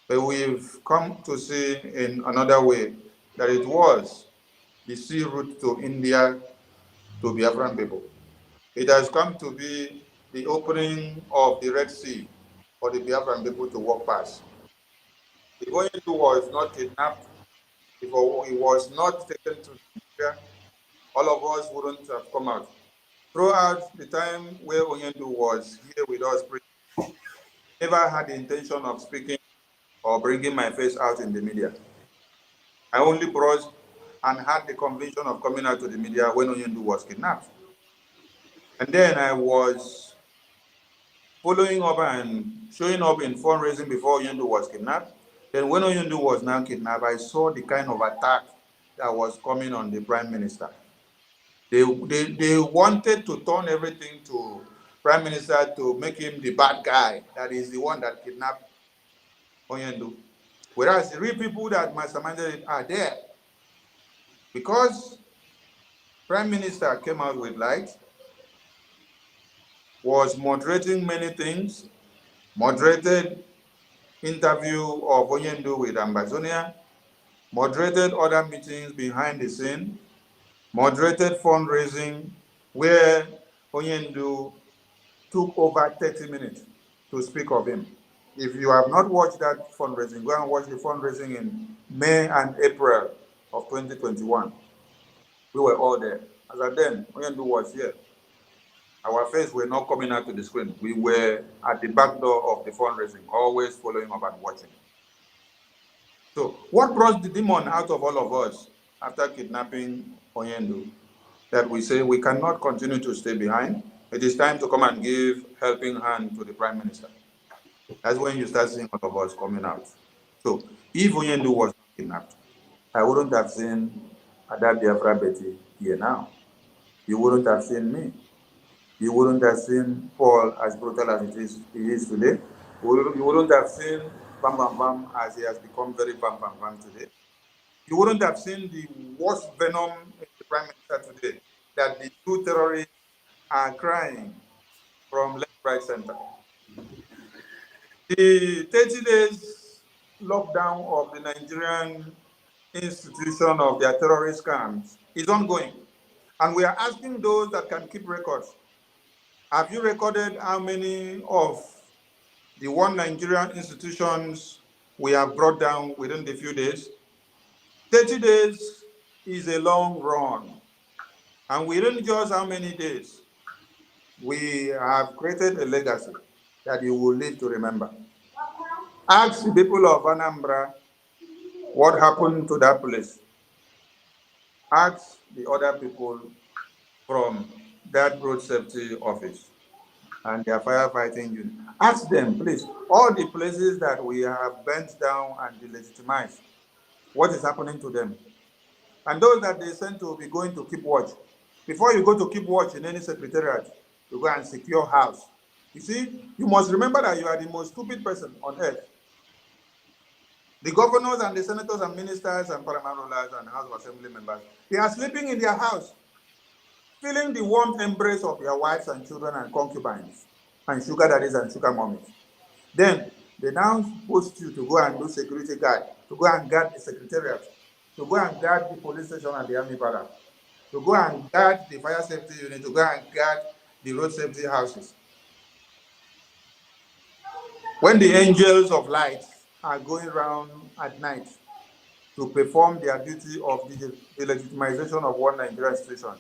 But we've come to see in another way that it was the sea route to India to Biafran people. It has come to be the opening of the Red Sea for the Biafran people to walk past. If Oyendu was not kidnapped, if he was not taken to Nigeria, all of us wouldn't have come out. Throughout the time where Oyendu was here with us, never had the intention of speaking or bringing my face out in the media. I only brought and had the conviction of coming out to the media when Oyendu was kidnapped. And then I was following up and showing up in fundraising before Oyendu was kidnapped. Then when Oyendu was now kidnapped, I saw the kind of attack that was coming on the Prime Minister. They wanted to turn everything to Prime Minister to make him the bad guy, that is the one that kidnapped Oyendu. Whereas the real people that masterminded it are there. Because Prime Minister came out with light, was moderating many things, moderated interview of Onyendu with Ambazonia, moderated other meetings behind the scene, moderated fundraising where Onyendu took over 30 minutes to speak of him. If you have not watched that fundraising, go and watch the fundraising in May and April of 2021. We were all there. As at then, Onyendu was here. Our face were not coming out to the screen. We were at the back door of the fundraising, always following up and watching. So what brought the demon out of all of us after kidnapping Onyendu? That we say we cannot continue to stay behind. It is time to come and give helping hand to the Prime Minister. That's when you start seeing all of us coming out. So if Onyendu was not kidnapped, I wouldn't have seen Ada Biafra Betty here now. You wouldn't have seen me. You wouldn't have seen Paul as brutal as he is today. You wouldn't have seen Bam Bam Bam as he has become very Bam Bam Bam today. You wouldn't have seen the worst venom in the Prime Minister today, that the two terrorists are crying from left, right, center. The 30 days lockdown of the Nigerian institution of their terrorist camps is ongoing. And we are asking those that can keep records. Have you recorded how many of the one Nigerian institutions we have brought down within the few days? 30 days is a long run. And within just how many days, we have created a legacy that you will live to remember. Ask the people of Anambra what happened to that place. Ask the other people from that road safety office and their firefighting unit. Ask them, please, all the places that we have burnt down and delegitimized, what is happening to them? And those that they sent to be going to keep watch. Before you go to keep watch in any secretariat, you go and secure house. You see, you must remember that you are the most stupid person on earth. The governors and the senators and ministers and paramount rulers and House of Assembly members, they are sleeping in their house, feeling the warm embrace of their wives and children and concubines and sugar daddies and sugar mommies. Then they now post you to go and do security guard, to go and guard the secretariat, to go and guard the police station and the army barrack, to go and guard the fire safety unit, to go and guard the road safety houses. When the angels of light are going around at night to perform their duty of the legitimization of one Nigerian institution,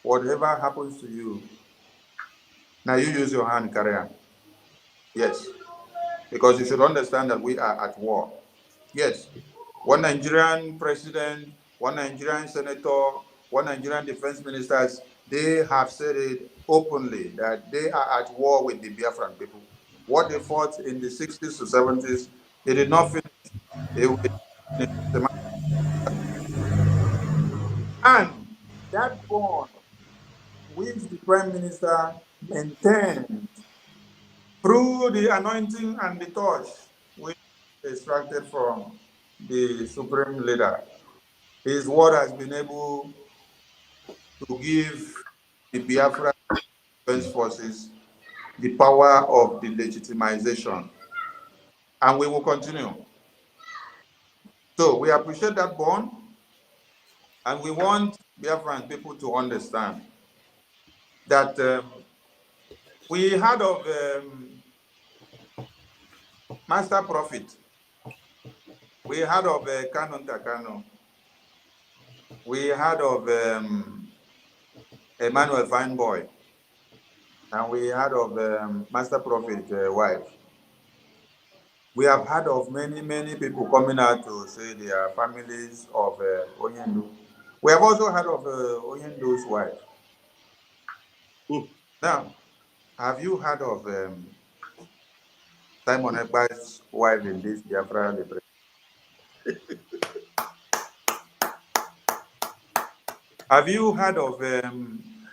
whatever happens to you, now you use your hand, carry on. Yes, because you should understand that we are at war. Yes, one Nigerian president, one Nigerian senator, one Nigerian defense ministers, they have said it openly that they are at war with the Biafran people. What they fought in the 60s to 70s, they did not finish. They were and that bond which the Prime Minister maintained through the anointing and the touch which extracted from the Supreme Leader is what has been able to give the Biafra Defense Forces the power of the legitimization. And we will continue. So we appreciate that bond, and we want Biafran people to understand that we heard of Master Prophet, we heard of Canon Takano, we heard of Emmanuel Fineboy, and we heard of Master Prophet's wife. We have heard of many, many people coming out to say they are families of Onyendu. We have also heard of Onyendu's wife. Now, have you heard of Simon Ekpa's wife in this Biafra liberation? Have you heard of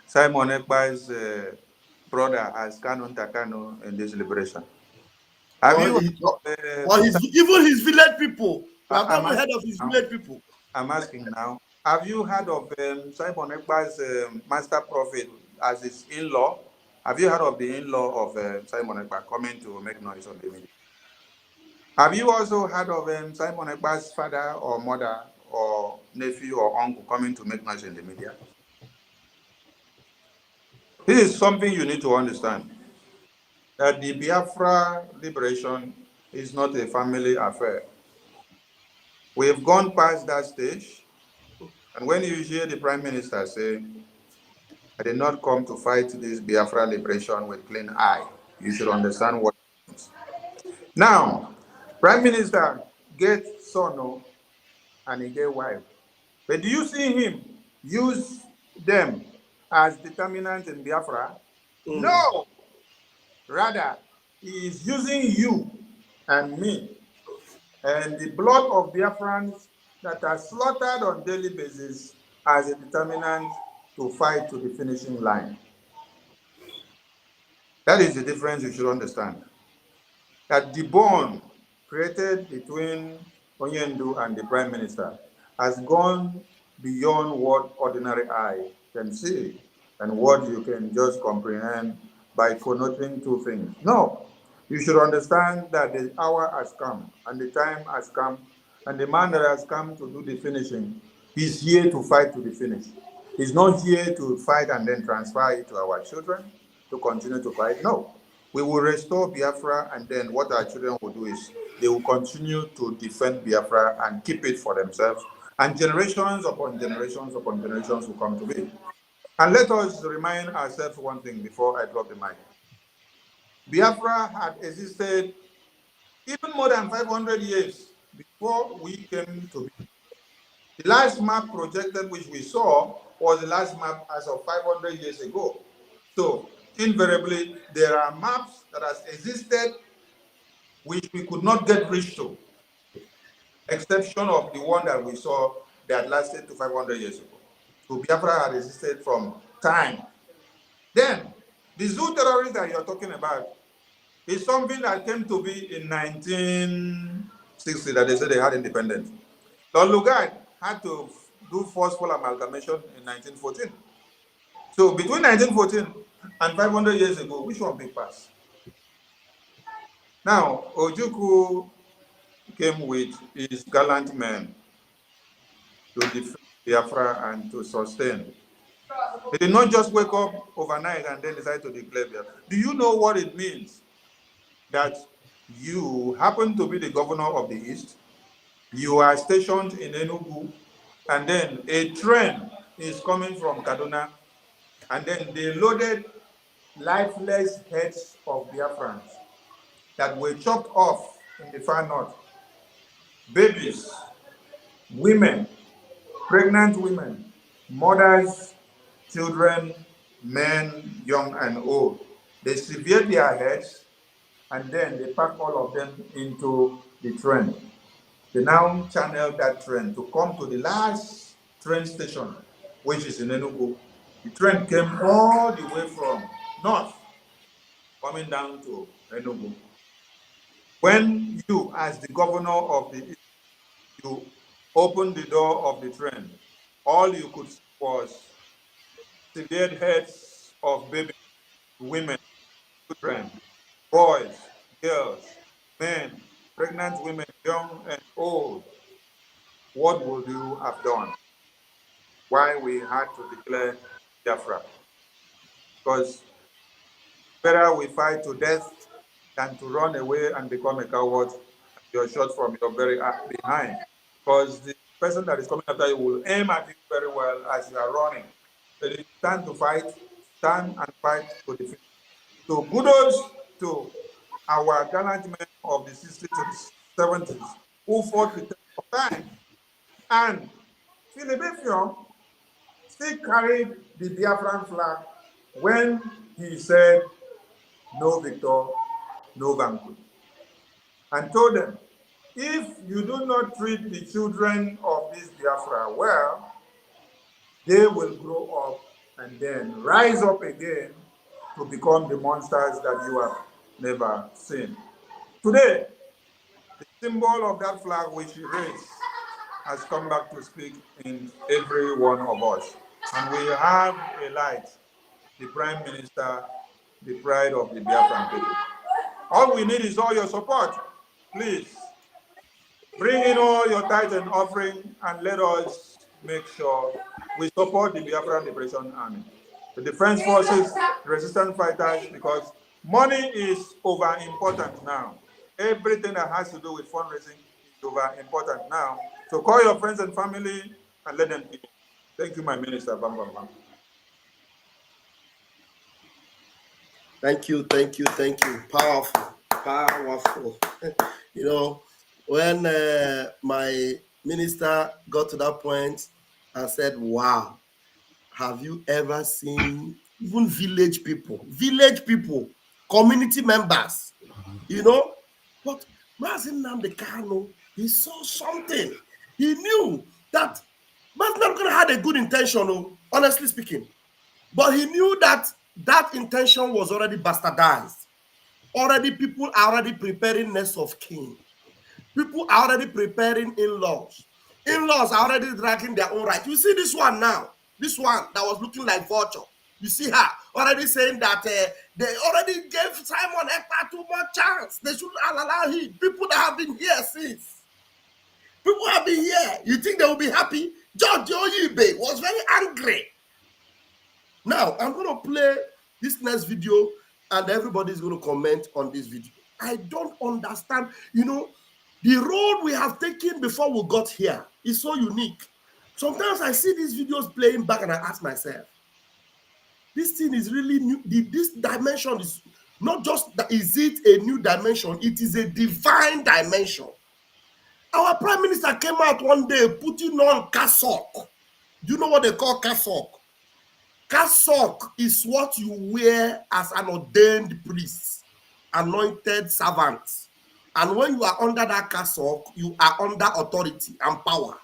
Simon Ekpa's brother as Canon Takano in this liberation? Have you heard of, even his village people? We have I'm never heard of his village people. I'm asking now, Have you heard of Simon Ekpa's master prophet as his in-law? Have you heard of the in-law of Simon Ekpa coming to make noise on the media? Have you also heard of Simon Ekpa's father or mother or nephew or uncle coming to make noise in the media? This is something you need to understand, that the Biafra liberation is not a family affair. We've gone past that stage, and when you hear the Prime Minister say, I did not come to fight this Biafra liberation with clean eye, you should understand what it means. Now, Prime Minister gets son and he get wife. But do you see him use them as determinant in Biafra? No! Rather, he is using you and me and the blood of Biafrans that are slaughtered on daily basis as a determinant to fight to the finishing line. That is the difference you should understand. That the bond created between Onyendu and the Prime Minister has gone beyond what ordinary eye can see and what you can just comprehend by connoting two things. No, you should understand that the hour has come and the time has come, and the man that has come to do the finishing is here to fight to the finish. He's not here to fight and then transfer it to our children to continue to fight. No. We will restore Biafra, and then what our children will do is they will continue to defend Biafra and keep it for themselves. And generations upon generations upon generations will come to be. And let us remind ourselves one thing before I drop the mic. Biafra had existed even more than 500 years before we came to be. The last map projected which we saw was the last map as of 500 years ago. So invariably, there are maps that has existed which we could not get reached to, exception of the one that we saw that lasted to 500 years ago. So Biafra had existed from time. Then, the zoo terrorists that you're talking about is something that came to be in 1960 that they said they had independence. Lord Lugard had to do forceful amalgamation in 1914. So between 1914 and 500 years ago, which one big pass? Now, Ojukwu came with his gallant men to defend Biafra and to sustain. They did not just wake up overnight and then decide to declare Biafra. Do you know what it means that you happen to be the governor of the East, you are stationed in Enugu, and then a train is coming from Kaduna, and then they loaded lifeless heads of Biafrans that were chopped off in the far north, babies, women, pregnant women, mothers, children, men, young and old. They severed their heads and then they packed all of them into the train. They now channeled that train to come to the last train station, which is in Enugu. The train came all the way from north, coming down to Enugu. When you, as the governor of the East, you opened the door of the train, all you could see was severed heads of babies, women, children, boys, girls, men, pregnant women, young and old. What would you have done? Why we had to declare Biafra? Because better we fight to death than to run away and become a coward and you're shot from your very behind. Because the person that is coming after you will aim at you very well as you are running. So you stand to fight, stand and fight to defeat. So kudos to our gallant men of the 60s to the 70s who fought the test of time. And Philadelphia still carried the Biafran flag when he said, no victor, no vanquish. And told them, if you do not treat the children of this Biafra well, they will grow up and then rise up again to become the monsters that you have never seen. Today, the symbol of that flag which he raised has come back to speak in every one of us. And we have a light, the Prime Minister, the pride of the Biafran people. All we need is all your support. Please, bring in all your tithe and offering and let us make sure we support the Biafran Liberation Army, the defense forces, the resistance fighters, because money is over important now. Everything that has to do with fundraising is over important now. So call your friends and family and let them give. Thank you, my minister. Bam, bam, bam. Thank you. Powerful, powerful. You know, when my minister got to that point and said, wow, have you ever seen even village people, community members, you know? But Mazin Nnamdi Kanu, he saw something. He knew that Mazin Nnamdi Kanu had a good intention, honestly speaking. But he knew that that intention was already bastardized. Already, people are already preparing nests of kin. People are already preparing in-laws. In-laws are already dragging their own right. You see this one now, this one that was looking like vulture. You see her already saying that they already gave Simon Ekpa too much chance. They should allow him. People that have been here since. People have been here. You think they will be happy? George Oyibe was very angry. Now, I'm going to play this next video and everybody's going to comment on this video. I don't understand. You know, the road we have taken before we got here is so unique. Sometimes I see these videos playing back and I ask myself, this thing is really new. This dimension is not just, is it a new dimension? It is a divine dimension. Our prime minister came out one day putting on cassock. Do you know what they call cassock? Cassock is what you wear as an ordained priest, anointed servant. And when you are under that cassock, you are under authority and power.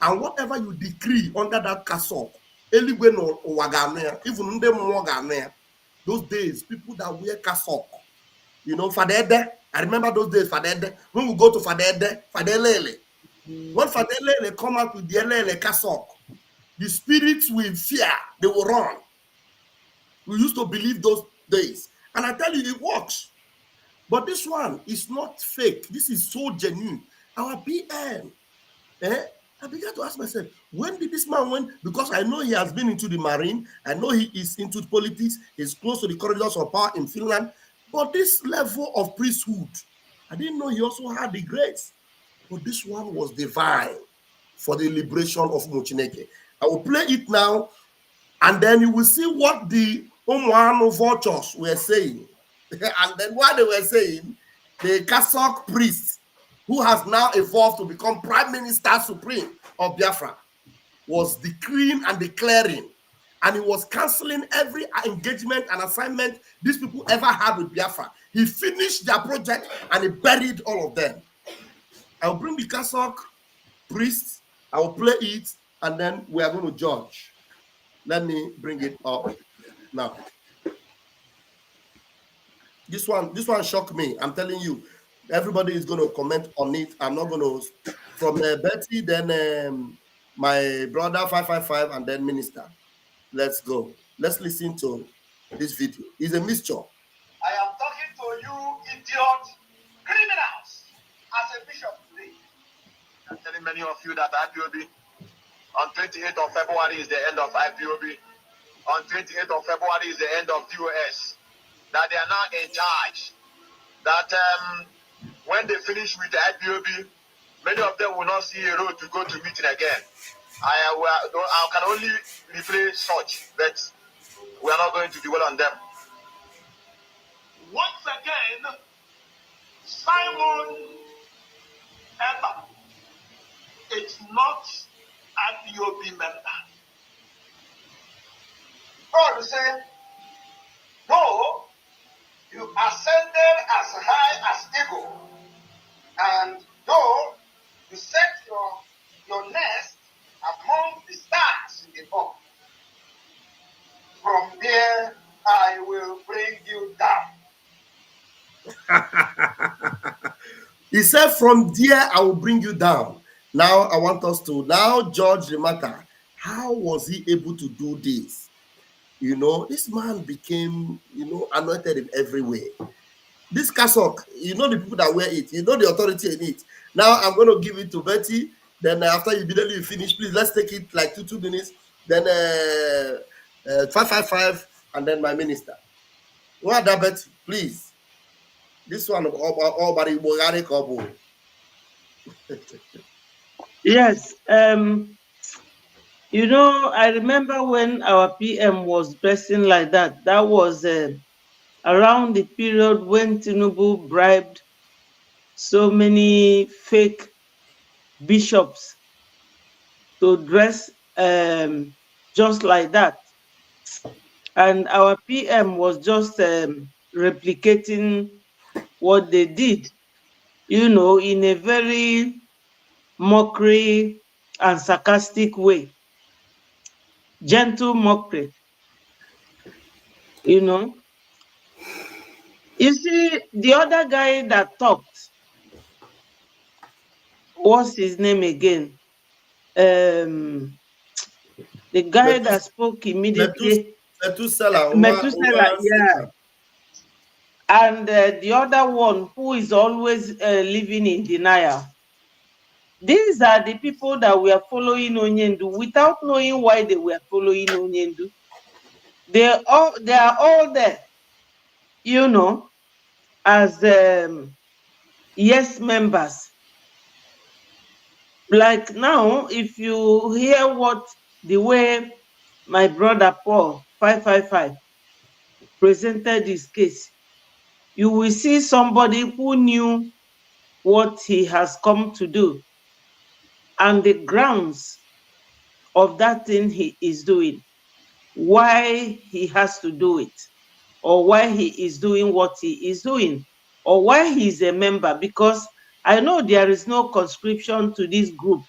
And whatever you decree under that cassock, even those days, people that wear cassock, you know, Fadede, I remember those days, Fadede, when we go to Fadede, Fadelele, when Fadelele come out with the Elele cassock, the spirits will fear, they will run. We used to believe those days. And I tell you, it works. But this one is not fake. This is so genuine. Our PM, I began to ask myself, when did this man win? Because I know he has been into the marine. I know he is into politics. He's close to the corridors of power in Finland. But this level of priesthood, I didn't know he also had the grace. But this one was divine for the liberation of Muchineke. I will play it now, and then you will see what the Umuano vultures were saying. And then what they were saying, the Kasok priest, who has now evolved to become Prime Minister Supreme of Biafra, was decreeing and declaring, and he was canceling every engagement and assignment these people ever had with Biafra. He finished their project and he buried all of them. I will bring the Kasok priest, I will play it, and then we are going to judge. Let me bring it up now. This one shocked me. I'm telling you, everybody is going to comment on it. I'm not going to, from Betty, then my brother 555, and then minister. Let's go. Let's listen to this video. It's a mixture. I am talking to you, idiot criminals, as a bishop today. I'm telling many of you that IPOB on 28th of February is the end of IPOB. On 28th of February is the end of TOS. That they are now in charge. That when they finish with the IPOB, many of them will not see a road to go to meeting again. I can only replay such, but we are not going to dwell on them. Once again, Simon Ekpa is not IPOB member. God say, no, you ascended as high as eagle, and though you set your nest among the stars in the earth, from there I will bring you down. He said, from there I will bring you down. Now I want us to now judge the matter. How was he able to do this? You know, this man became, you know, anointed in every way. This cassock, you know the people that wear it, you know the authority in it. Now I'm going to give it to Betty. Then after you immediately finish, please let's take it like 2 minutes. Then 555, and then my minister. What that Betty, please? This one all body Kobo. Yes. You know, I remember when our PM was dressing like that. That was around the period when Tinubu bribed so many fake bishops to dress just like that. And our PM was just replicating what they did, you know, in a very mockery and sarcastic way. Gentle mockery, you know. You see, the other guy that talked, what's his name again? The guy that spoke immediately, Methuselah, yeah. And the other one who is always living in denial. These are the people that were following Onyendu without knowing why they were following Onyendu. They are all there, you know, as yes members. Like now, if you hear the way my brother Paul 555 presented his case, you will see somebody who knew what he has come to do and the grounds of that thing he is doing, why he has to do it, or why he is doing what he is doing, or why he is a member. Because I know there is no conscription to this group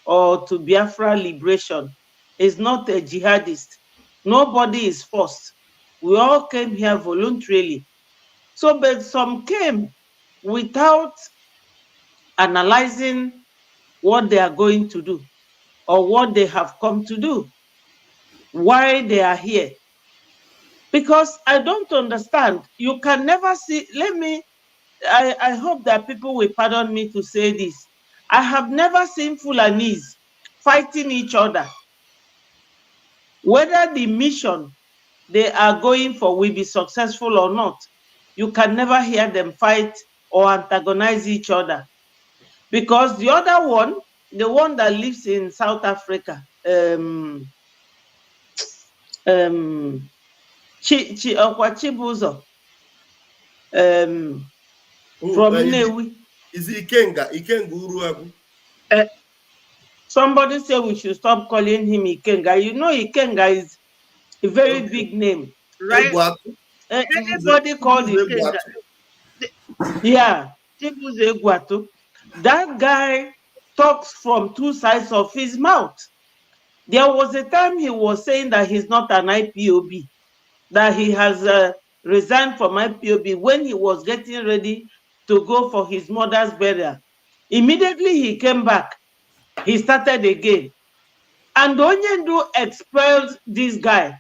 or to Biafra liberation. Is not a jihadist. Nobody is forced. We all came here voluntarily. So, but some came without analyzing what they are going to do or what they have come to do, why they are here. Because I don't understand. You can never see, I hope that people will pardon me to say this. I have never seen Fulanese fighting each other. Whether the mission they are going for will be successful or not, you can never hear them fight or antagonize each other. Because the other one, the one that lives in South Africa, Chibuzo, from Newi. Is it Ikenga? Ikenga Uruagu? Somebody said we should stop calling him Ikenga. You know, Ikenga is a very big name, right? Anybody called Ikenga. Yeah, Chibuzo Egwatu. That guy talks from two sides of his mouth. There was a time he was saying that he's not an IPOB, that he has resigned from IPOB when he was getting ready to go for his mother's burial. Immediately he came back. He started again. And Onyendu expelled this guy.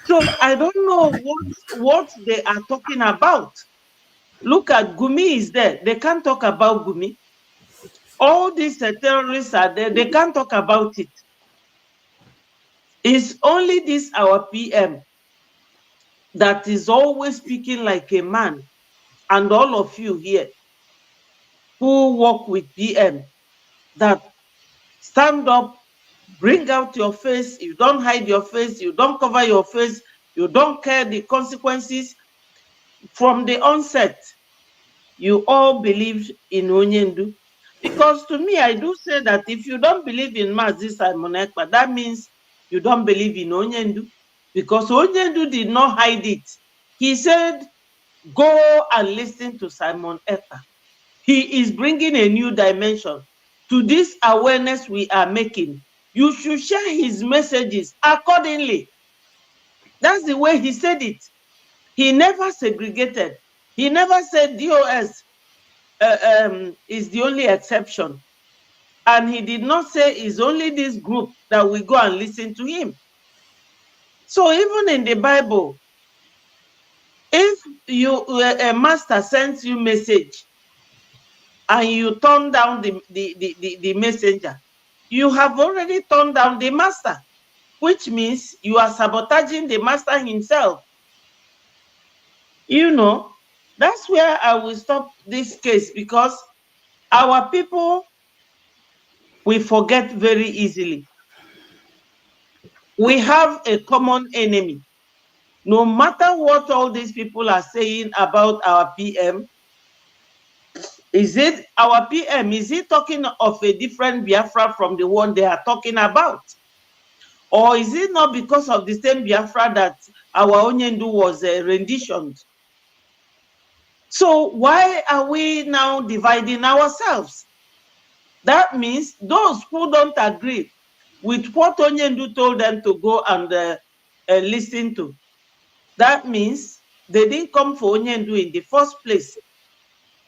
So I don't know what they are talking about. Look at Gumi is there. They can't talk about Gumi. All these terrorists are there. They can't talk about it. It's only this our PM that is always speaking like a man, and all of you here who work with PM that stand up, bring out your face. You don't hide your face. You don't cover your face. You don't care the consequences. From the onset, you all believed in Onyendu. Because to me, I do say that if you don't believe in Mazi Simon Ekpa, that means you don't believe in Onyendu. Because Onyendu did not hide it. He said, go and listen to Simon Ekpa. He is bringing a new dimension to this awareness we are making. You should share his messages accordingly. That's the way he said it. He never segregated. He never said DOS. is the only exception. And he did not say it's only this group that we go and listen to him. So even in the Bible, if a master sends you message and you turn down the messenger, you have already turned down the master, which means you are sabotaging the master himself. You know, that's where I will stop this case, because our people, we forget very easily. We have a common enemy. No matter what all these people are saying about our PM, is it our PM? Is he talking of a different Biafra from the one they are talking about? Or is it not because of the same Biafra that our Onyendu was renditioned? So why are we now dividing ourselves? That means those who don't agree with what Onyendu told them to go and listen to, that means they didn't come for Onyendu in the first place.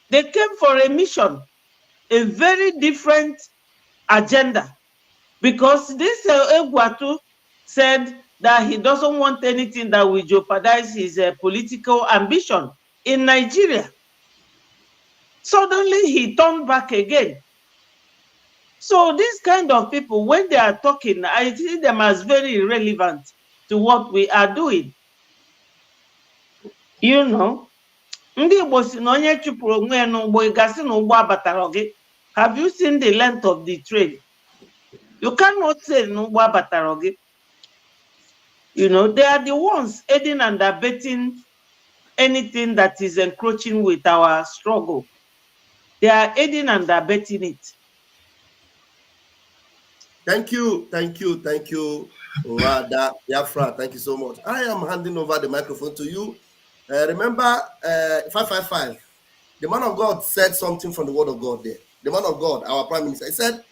They came for a mission, a very different agenda. Because this Egwatu said that he doesn't want anything that will jeopardize his political ambition in Nigeria. Suddenly he turned back again. So these kind of people, when they are talking, I see them as very irrelevant to what we are doing. You know, ndị Igbo si na onye chụpụrụ onwe ya n'ụgbọ ịgasị na ụgbọ abatara gị. Have you seen the length of the train? You cannot say na ụgbọ abatara gị. You know, they are the ones aiding and abetting anything that is encroaching with our struggle. They are aiding and abetting it. Thank you, Wada Biafra. Thank you so much. I am handing over the microphone to you. Remember, 555. The man of God said something from the word of God there. The man of God, our prime minister, he said,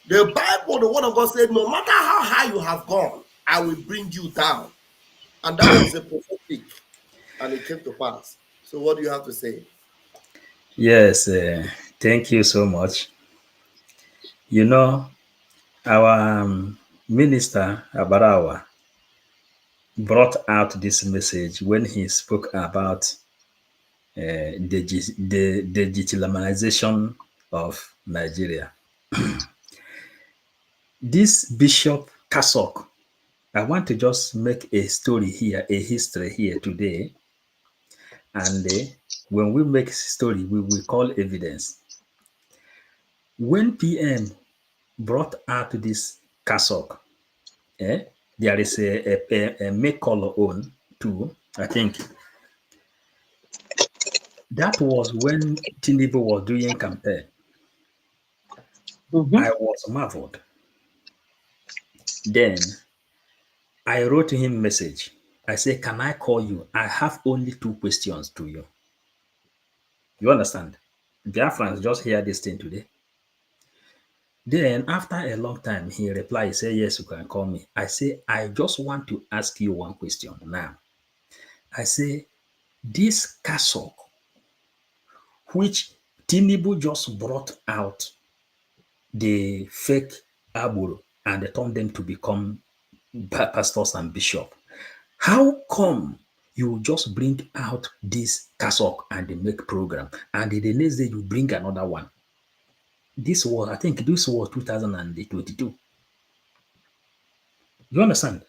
the Bible, the word of God said, no matter how high you have gone, I will bring you down. And that was a prophetic, and it came to pass. So what do you have to say? Yes, thank you so much. You know, our minister, Abarawa, brought out this message when he spoke about the digitalization of Nigeria. This Bishop Kasok, I want to just make a story here, a history here today. And when we make story, we will call evidence. When PM brought out this Kasok, there is a make color on too, I think. That was when Tinubu was doing campaign. I was marveled. Then I wrote him message. I said, can I call you? I have only 2 questions to you. You understand? Biafrans just hear this thing today. Then after a long time, he replied, he said, yes, you can call me. I say, I just want to ask you one question now. I say, this castle, which Tinubu just brought out the fake Aburu and they turned them to become pastors and bishops. How come you just bring out this cassock and they make program, and the next day you bring another one? This was, I think this was 2022. You understand?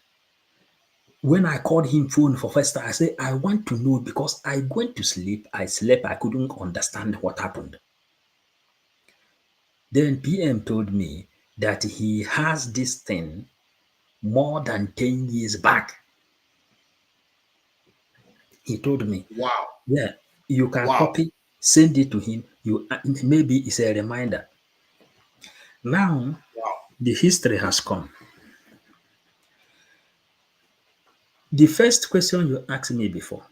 When I called him phone for first time, I said, I want to know, because I went to sleep. I slept. I couldn't understand what happened. Then PM told me that he has this thing more than 10 years back. He told me, wow, yeah, you can copy, send it to him. You maybe it's a reminder. Now, the history has come. The first question you asked me before,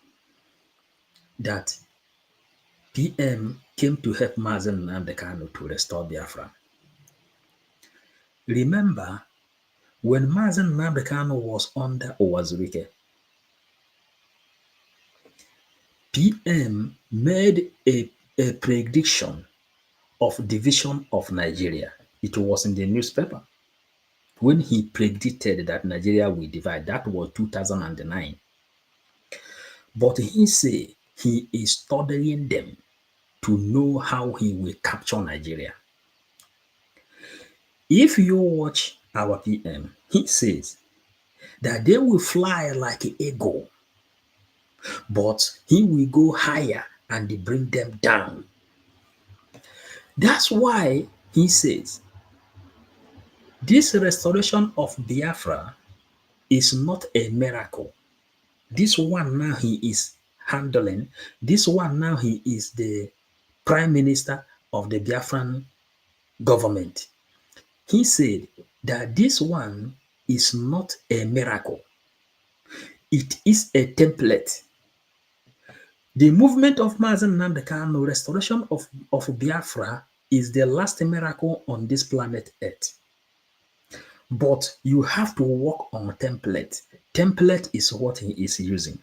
that PM came to help Mazen Nnamdi Kanu to restore Biafra. Remember, when Mazen Nnamdi Kanu was under Owazurike, PM made a prediction of division of Nigeria. It was in the newspaper when he predicted that Nigeria will divide. That was 2009. But he said he is studying them to know how he will capture Nigeria. If you watch our PM, he says that they will fly like an eagle, but he will go higher and bring them down. That's why he says this restoration of Biafra is not a miracle. This one now he is handling. This one now he is the prime minister of the Biafran government. He said that this one is not a miracle. It is a template. The movement of Mazen Nnamdi Kanu, restoration of Biafra, is the last miracle on this planet Earth. But you have to work on template. Template is what he is using.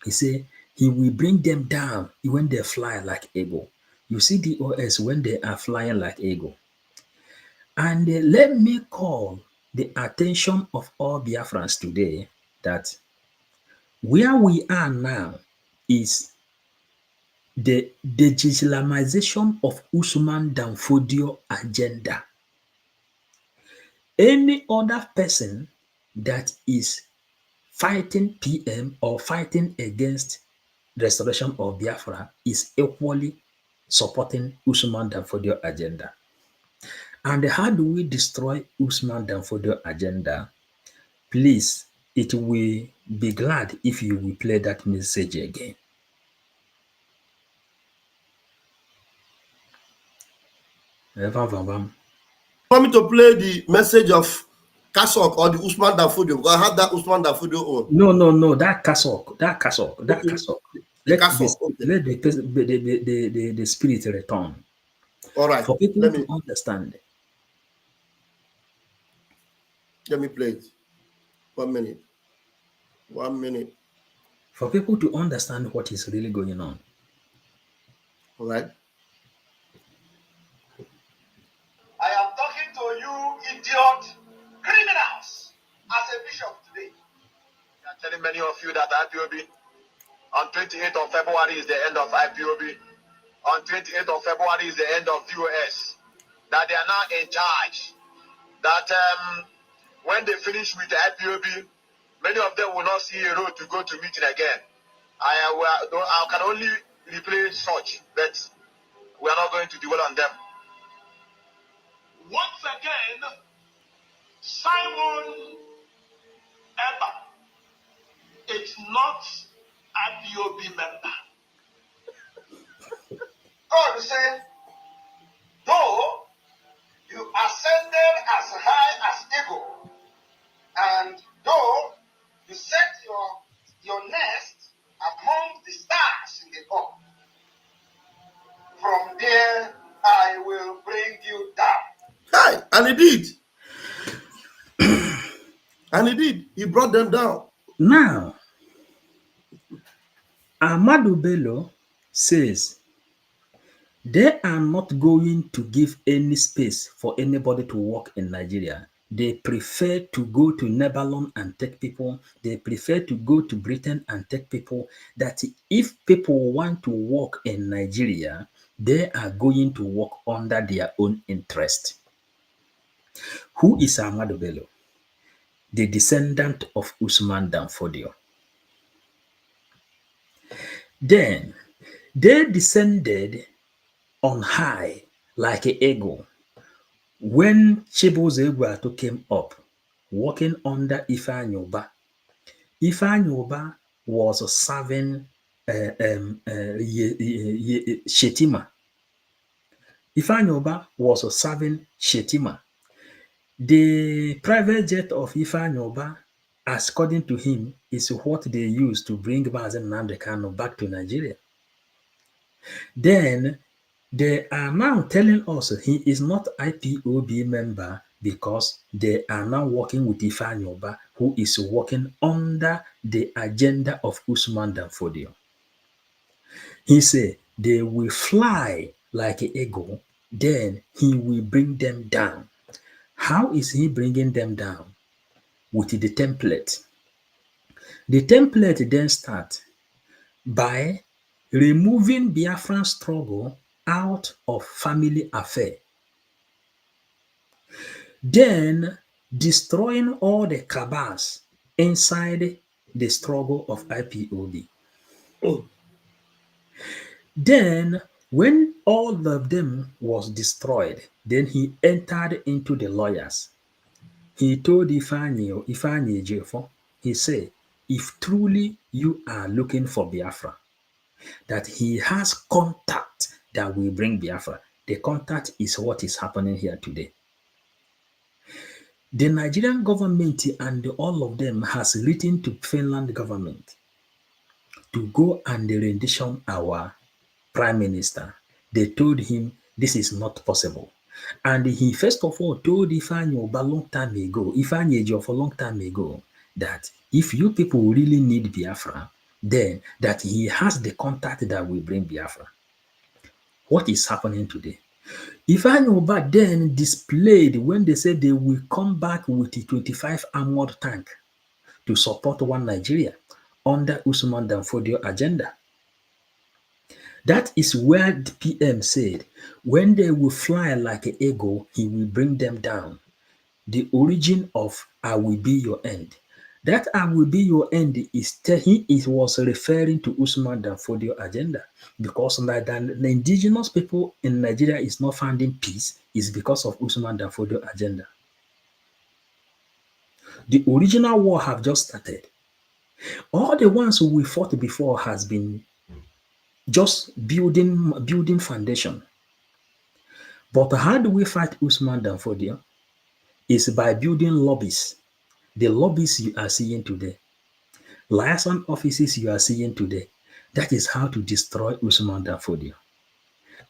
He say he will bring them down when they fly like eagle. You see the OS when they are flying like eagle. And let me call the attention of all Biafrans today that where we are now is the digitalization of Usman Danfodio agenda. Any other person that is fighting PM or fighting against restoration of Biafra is equally supporting Usman Danfodio agenda. And how do we destroy Usman Danfodio agenda? Please, it will be glad if you will play that message again. Want me to play the message of Kasok or the Usman Danfodio? Because I have that Usman Danfodio on. No, that Kasok. Okay. Let Kasok, okay. the spirit return. All right. For people to understand. Let me play it. 1 minute. 1 minute. For people to understand what is really going on. All right. I am talking to you, idiot criminals, as a bishop today. I am telling many of you that IPOB on 28th of February is the end of IPOB. On 28th of February is the end of DOS. That they are now in charge. That when they finish with the IPOB, many of them will not see a road to go to meeting again. I can only replay such, but we are not going to dwell on them. Once again, Simon Ekpa is not IPOB member. God said, though you ascended as high as eagle, and though you set your nest among the stars in the earth, from there I will bring you down. Hi, and he did. And he did. He brought them down. Now, Ahmadu Bello says they are not going to give any space for anybody to work in Nigeria. They prefer to go to Lebanon and take people. They prefer to go to Britain and take people. That if people want to work in Nigeria, they are going to work under their own interest. Who is Ahmadu Bello? The descendant of Usman Danfodio. Then they descended on high like an eagle when Chibuzo Egwuatu came up, working under Ifeanyi Uba. Ifeanyi Uba was serving Shetima. Ifeanyi Uba was serving Shetima. The private jet of Ifeanyi Uba, according to him, is what they use to bring Mazen Nnamdi Kanu back to Nigeria. Then they are now telling us he is not IPOB member because they are now working with Ifeanyi Uba, who is working under the agenda of Usman Danfodio. He said they will fly like an eagle, then he will bring them down. How is he bringing them down? With the template. The template then starts by removing Biafran struggle out of family affair, then destroying all the cabals inside the struggle of IPOB. Then, when all of them was destroyed, then he entered into the lawyers. He told Ifeanyi Ejiofor, he said, if truly you are looking for Biafra, that he has contact that will bring Biafra. The contact is what is happening here today. The Nigerian government and all of them has written to Finland government to go and rendition our prime minister. They told him this is not possible. And he first of all told Ifeanyi Oba long time ago, Ifeanyi Ejiofor long time ago, that if you people really need Biafra, then that he has the contact that will bring Biafra. What is happening today? Ifeanyi Oba then displayed when they said they will come back with the 25 armored tank to support one Nigeria under Usman Danfodio agenda. That is where the PM said, when they will fly like an eagle, he will bring them down. The origin of I will be your end. That I will be your end was referring to Usman Danfodio agenda, because the indigenous people in Nigeria is not finding peace is because of Usman Danfodio agenda. The original war have just started. All the ones we fought before has been just building foundation. But how do we fight Usman Danfodio? Is by building lobbies. The lobbies you are seeing today. Liaison offices you are seeing today. That is how to destroy Usman Danfodio.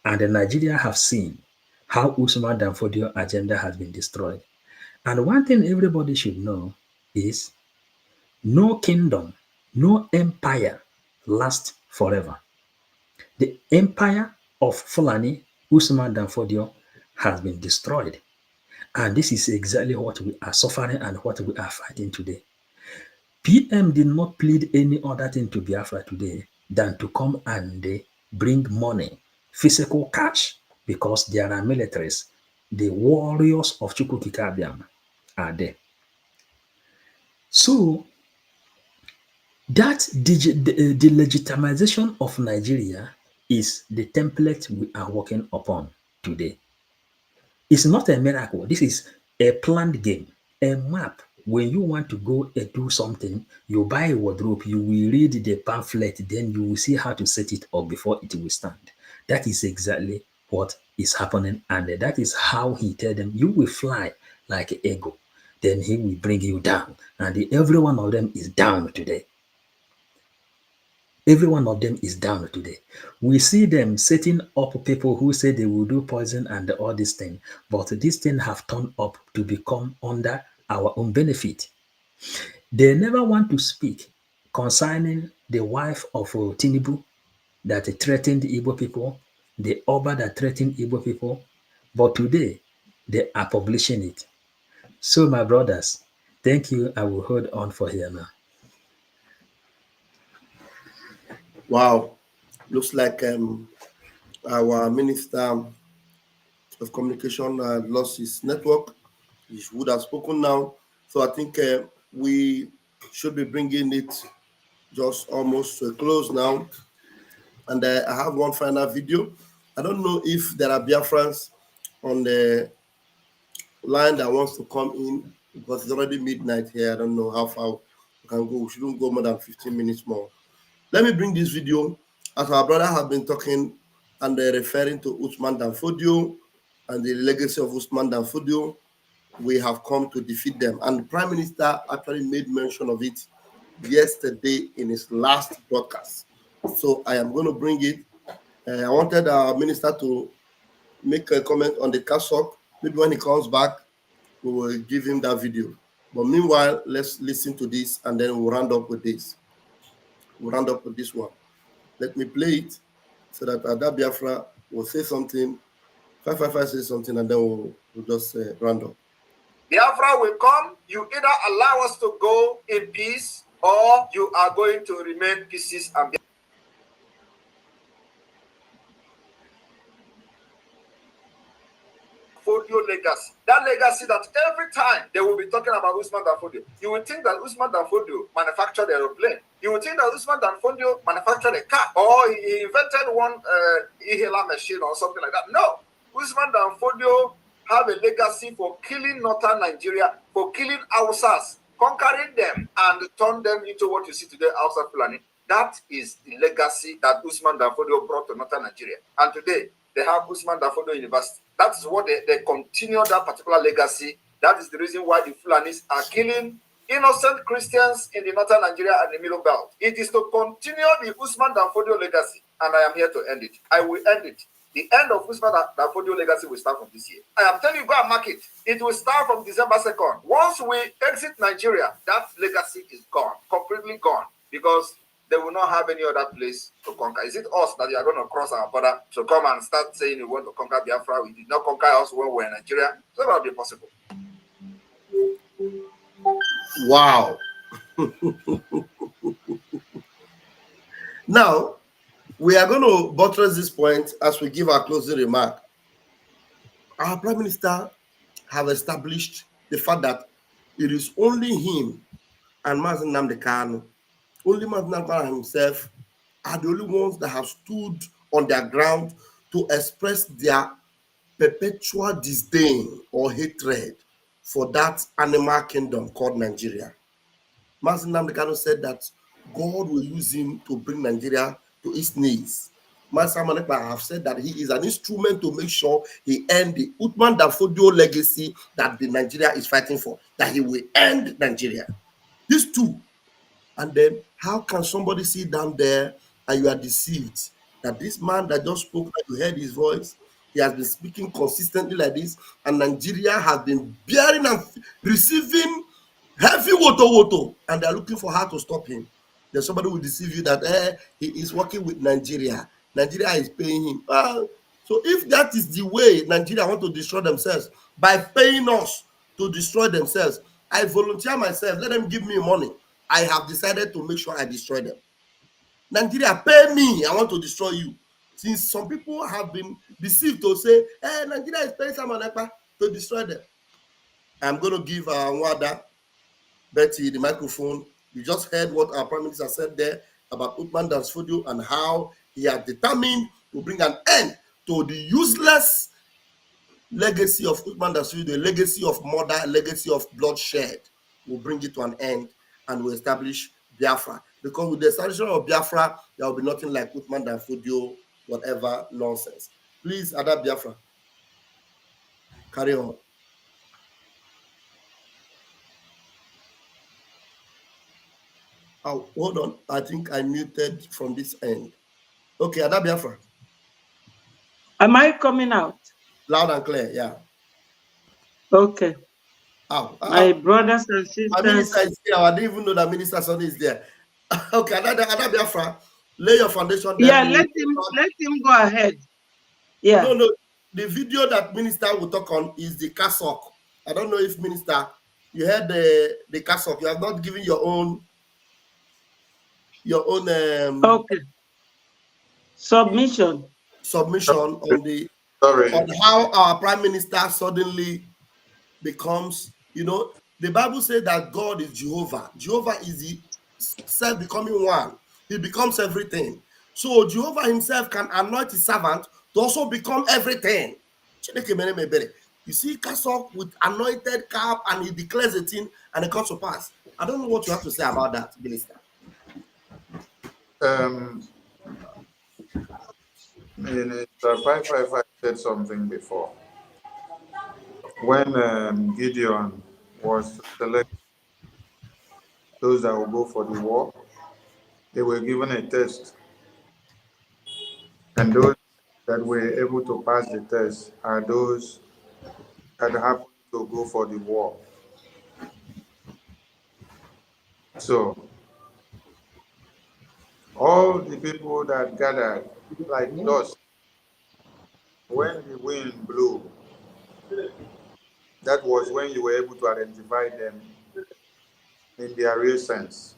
And Nigeria have seen how Usman Danfodio agenda has been destroyed. And one thing everybody should know is no kingdom, no empire lasts forever. The empire of Fulani, Usman Danfodio, has been destroyed. And this is exactly what we are suffering and what we are fighting today. PM did not plead any other thing to Biafra today than to come and bring money, physical cash, because there are militaries. The warriors of Chukwukikabiam are there. So, that the legitimization of Nigeria is the template we are working upon today. It's not a miracle. This is a planned game, a map. When you want to go and do something, you buy a wardrobe, you will read the pamphlet, then you will see how to set it up before it will stand. That is exactly what is happening. And that is how he tell them, you will fly like an eagle. Then he will bring you down. And every one of them is down today. Every one of them is down today. We see them setting up people who say they will do poison and all this thing, but this thing have turned up to become under our own benefit. They never want to speak concerning the wife of Tinubu that threatened Igbo people, the Oba that threatened Igbo people, but today they are publishing it. So my brothers, thank you. I will hold on for here now. Wow, looks like our Minister of Communication lost his network. He would have spoken now. So I think we should be bringing it just almost to a close now. And I have one final video. I don't know if there are Biafrans on the line that wants to come in, because it's already midnight here. I don't know how far we can go. We shouldn't go more than 15 minutes more. Let me bring this video, as our brother have been talking and referring to Usman Danfodio and the legacy of Usman Danfodio. We have come to defeat them. And the Prime Minister actually made mention of it yesterday in his last broadcast. So I am going to bring it. I wanted our minister to make a comment on the cassock. Maybe when he comes back, we will give him that video. But meanwhile, let's listen to this and then we'll round up with this. We'll round up with this one. Let me play it so that Ada Biafra will say something 555 say something and then we'll just round up. Biafra will come. You either allow us to go in peace or you are going to remain pieces and Fodio legacy. That legacy that every time they will be talking about Usman Danfodio, you will think that Usman Danfodio manufactured the aeroplane. You will think that Usman Danfodio manufactured a car or he invented one inhaler machine or something like that. No. Usman Danfodio have a legacy for killing northern Nigeria, for killing Hausas, conquering them and turn them into what you see today, Hausa Fulani. That is the legacy that Usman Danfodio brought to northern Nigeria. And today, they have Usman Danfodio University. That is what they continue that particular legacy. That is the reason why the Fulanis are killing innocent Christians in the northern Nigeria and the Middle Belt. It is to continue the Usman Danfodio legacy, and I am here to end it. I will end it. The end of Usman Danfodio legacy will start from this year. I am telling you, go and mark it. It will start from December 2nd. Once we exit Nigeria, that legacy is gone, completely gone, because they will not have any other place to conquer. Is it us that you are going to cross our border to come and start saying you want to conquer Biafra? We did not conquer us when we were in Nigeria. So that will be possible. Wow. Now, we are going to buttress this point as we give our closing remark. Our Prime Minister have established the fact that it is only him and Mazen Nnamdi Kanu, only Mazen Nnamdi Kanu himself are the only ones that have stood on their ground to express their perpetual disdain or hatred for that animal kingdom called Nigeria. Mazen Nnamdi Kanu said that God will use him to bring Nigeria to its knees. Master Manekpa have said that he is an instrument to make sure he end the Uthman Danfodio legacy that the Nigeria is fighting for, that he will end Nigeria. These two. And then how can somebody sit down there and you are deceived that this man that just spoke, that you heard his voice, he has been speaking consistently like this, and Nigeria has been bearing and receiving heavy woto, and they're looking for how to stop him. Then somebody will deceive you that he is working with Nigeria. Nigeria is paying him. So if that is the way Nigeria want to destroy themselves, by paying us to destroy themselves, I volunteer myself, let them give me money. I have decided to make sure I destroy them. Nigeria, pay me, I want to destroy you. Since some people have been deceived to say, Nigeria is paying Sam Ekpa to destroy them. I'm going to give Nwada Betty the microphone. You just heard what our Prime Minister said there about Uthman Danfodio and how he has determined to bring an end to the useless legacy of Uthman Danfodio, the legacy of murder, legacy of bloodshed. Will bring it to an end and will establish Biafra. Because with the establishment of Biafra, there will be nothing like Uthman Danfodio, whatever nonsense. Please, Ada Biafra, carry on. Oh, hold on. I think I muted from this end. Okay, Ada Biafra. Am I coming out? Loud and clear, yeah. Okay. My brothers and sisters. My minister is here. I didn't even know that Minister Sonny is there. Okay, Ada Biafra, lay your foundation. Yeah, let him go ahead. Yeah. No. The video that Minister will talk on is the cassock. I don't know if Minister, you heard the cassock. You have not given your own okay. Submission on how our Prime Minister suddenly becomes, the Bible says that God is Jehovah. Jehovah is the self-becoming one. He becomes everything. So Jehovah himself can anoint his servant to also become everything. You see Kasok with anointed cap and he declares a thing and it comes to pass. I don't know what you have to say about that, Minister. Minister 555 said something before. When Gideon was selected, those that will go for the war, they were given a test. And those that were able to pass the test are those that happened to go for the war. So, all the people that gathered like dust when the wind blew, that was when you were able to identify them in their real sense,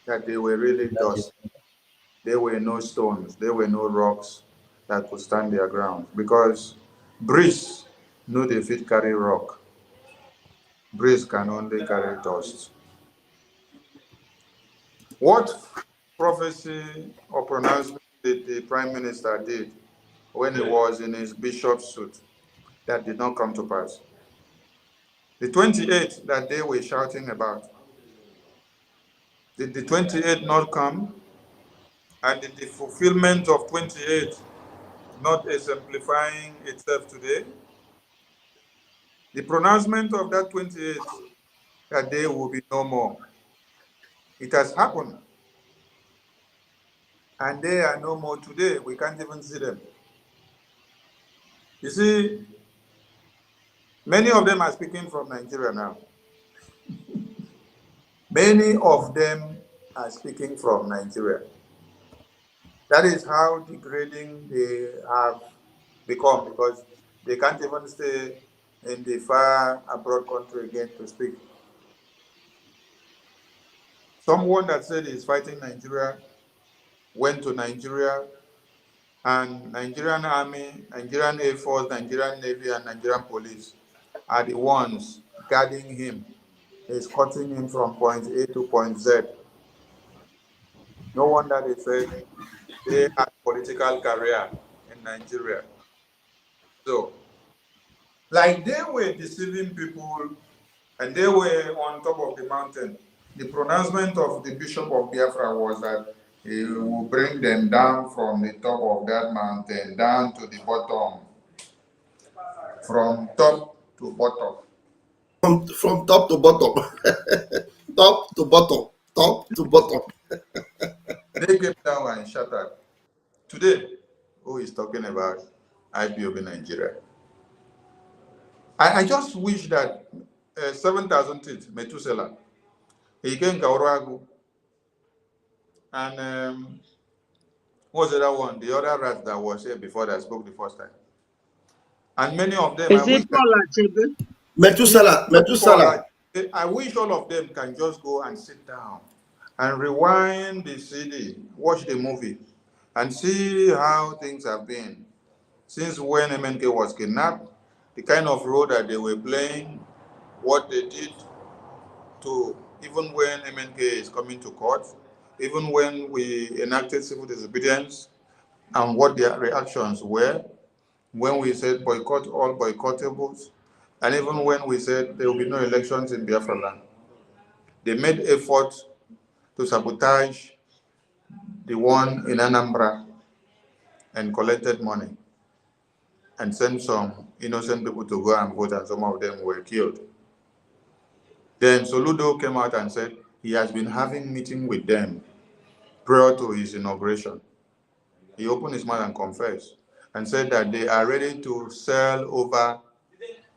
that they were really dust. There were no stones, there were no rocks that could stand their ground. Because breeze, no they fit carry rock. Breeze can only carry dust. What prophecy or pronouncement did the Prime Minister did when he was in his bishop suit that did not come to pass? The 28 that they were shouting about, did the 28 not come? And did the fulfillment of 28 not exemplifying itself today? The pronouncement of that 28, that day will be no more. It has happened. And they are no more today. We can't even see them. You see, many of them are speaking from Nigeria now. Many of them are speaking from Nigeria. That is how degrading they have become, because they can't even stay in the far abroad country again to speak. Someone that said he's fighting Nigeria went to Nigeria, and Nigerian Army, Nigerian Air Force, Nigerian Navy, and Nigerian Police are the ones guarding him, escorting him from point A to point Z. No wonder they said they had political career in Nigeria. So, like they were deceiving people and they were on top of the mountain, the pronouncement of the Bishop of Biafra was that he will bring them down from the top of that mountain, down to the bottom, from top to bottom. From top to bottom. Top to bottom. Top to bottom. They came down and shattered. Today, who is talking about IPOB Nigeria? I just wish that 7,000 teeth, Methuselah, he came Kauragu, and what was the other one? The other rat that was here before that spoke the first time. And many of them, Is it Paul Achebe? Methuselah. I wish all of them can just go and sit down and rewind the CD, watch the movie, and see how things have been since when MNK was kidnapped, the kind of role that they were playing, what they did to, even when MNK is coming to court, even when we enacted civil disobedience, and what their reactions were, when we said boycott all boycottables, and even when we said there will be no elections in Biafra land. They made effort to sabotage the one in Anambra and collected money and sent some innocent people to go and vote, and some of them were killed. Then Soludo came out and said he has been having meeting with them prior to his inauguration. He opened his mouth and confessed and said that they are ready to sell over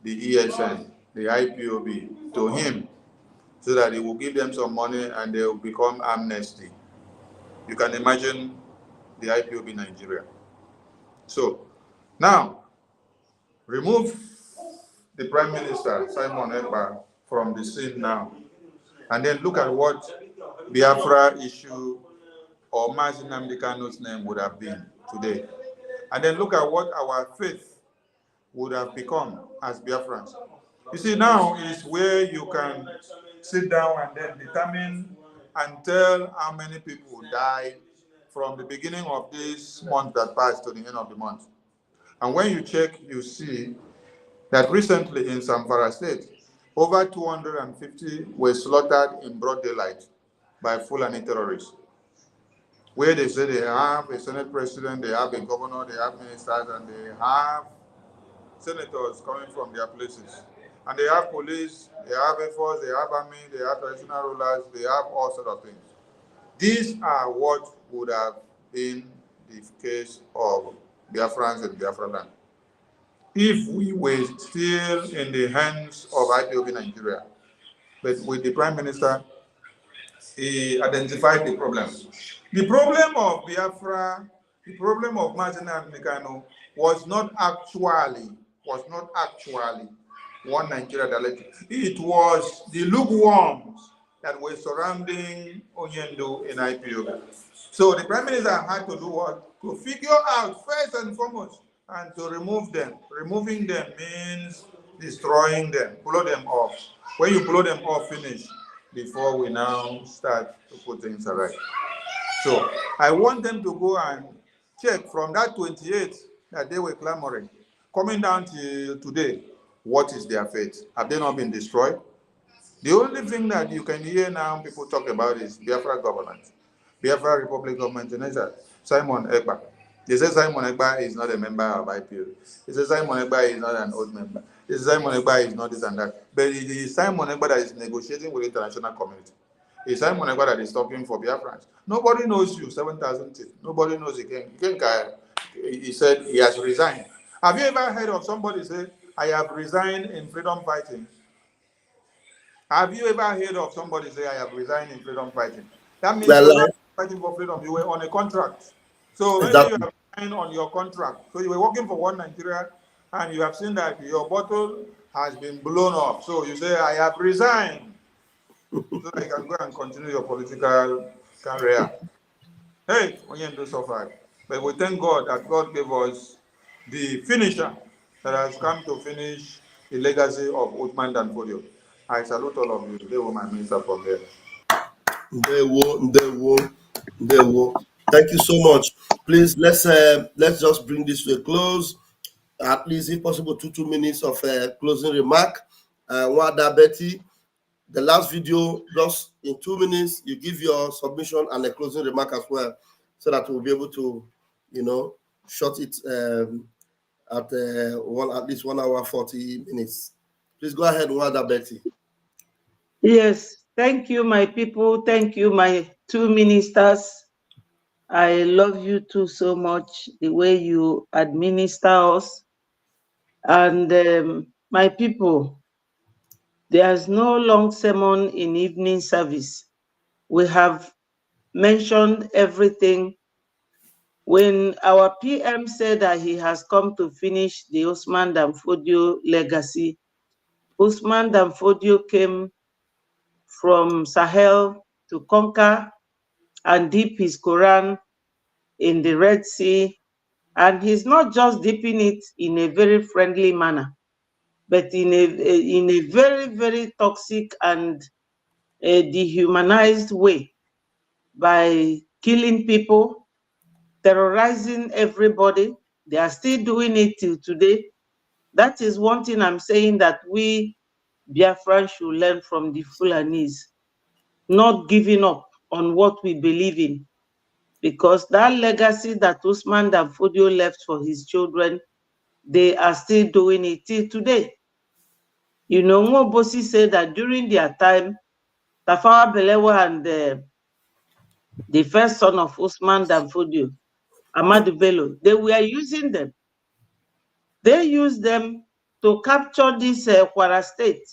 the ESN, the IPOB, to him so that he will give them some money and they will become amnesty. You can imagine the IPOB Nigeria. So now, remove the Prime Minister, Simon Ekpa, from the scene now, and then look at what Biafra issue or Mazi Nnamdi Kanu's name would have been today. And then look at what our faith would have become as Biafrans. You see, now is where you can sit down and then determine and tell how many people died from the beginning of this month that passed to the end of the month. And when you check, you see that recently in Zamfara State, over 250 were slaughtered in broad daylight by Fulani terrorists, where they say they have a Senate president, they have a governor, they have ministers, and they have senators coming from their places. And they have police, they have Air Force, they have army, they have traditional rulers, they have all sorts of things. These are what would have been the case of Biafrans in Biafra land if we were still in the hands of IPOB Nigeria. But with the Prime Minister, he identified the problem. The problem of Biafra the problem of Martin and Mikano was not actually one Nigeria that led. It was the lukewarms that were surrounding Onyendo in IPO. So the Prime Minister had to do what? To figure out first and foremost and to remove them. Removing them means destroying them, blow them off. When you blow them off, finish before we now start to put things right. So I want them to go and check from that 28 that they were clamoring, coming down to today, what is their fate? Have they not been destroyed? The only thing that you can hear now people talk about is Biafra government, Biafra Republic government, and Simon Ekpa. They say Simon Ekpa is not a member of IPO. They say Simon Ekpa is not an old member. They say Simon Ekpa is not this and that. But it is Simon Ekpa that is negotiating with the international community. It's Simon Ekpa that is talking for Biafrans. Nobody knows you, 7,000 teeth. Nobody knows again. He said he has resigned. Have you ever heard of somebody say, I have resigned in freedom fighting? Have you ever heard of somebody say, I have resigned in freedom fighting? That means you were not fighting for freedom, you were on a contract. So maybe you have resigned on your contract. So you were working for one Nigeria and you have seen that your bottle has been blown up. So you say, I have resigned. So that you can go and continue your political career. Hey, Onyendo suffered. But we thank God that God gave us the finisher that has come to finish the legacy of Uthman Danfodio. I salute all of you. They were my minister from there. They will. Thank you so much. Please let's just bring this to a close. At least, if possible, 2 minutes of closing remark. Wada Betty, the last video, just in 2 minutes, you give your submission and a closing remark as well, so that we'll be able to, short it at least 1 hour 40 minutes. Please go ahead, Wada Betty. Yes, thank you, my people. Thank you, my 2 ministers. I love you too so much, the way you administer us. And my people, there's no long sermon in evening service. We have mentioned everything. When our PM said that he has come to finish the Usman Danfodio legacy, Usman Danfodio came from Sahel to conquer and dip his Quran in the Red Sea. And he's not just dipping it in a very friendly manner, but in a very, very toxic and a dehumanized way, by killing people, terrorizing everybody. They are still doing it till today. That is one thing I'm saying that we Biafrans should learn from the Fulanese, not giving up on what we believe in, because that legacy that Usman Danfodio left for his children, they are still doing it till today. You know, Ngobosi said that during their time, Tafawa Balewa and the first son of Usman Danfodio, Ahmadu Bello, they were using them. They used them to capture this Kwara state.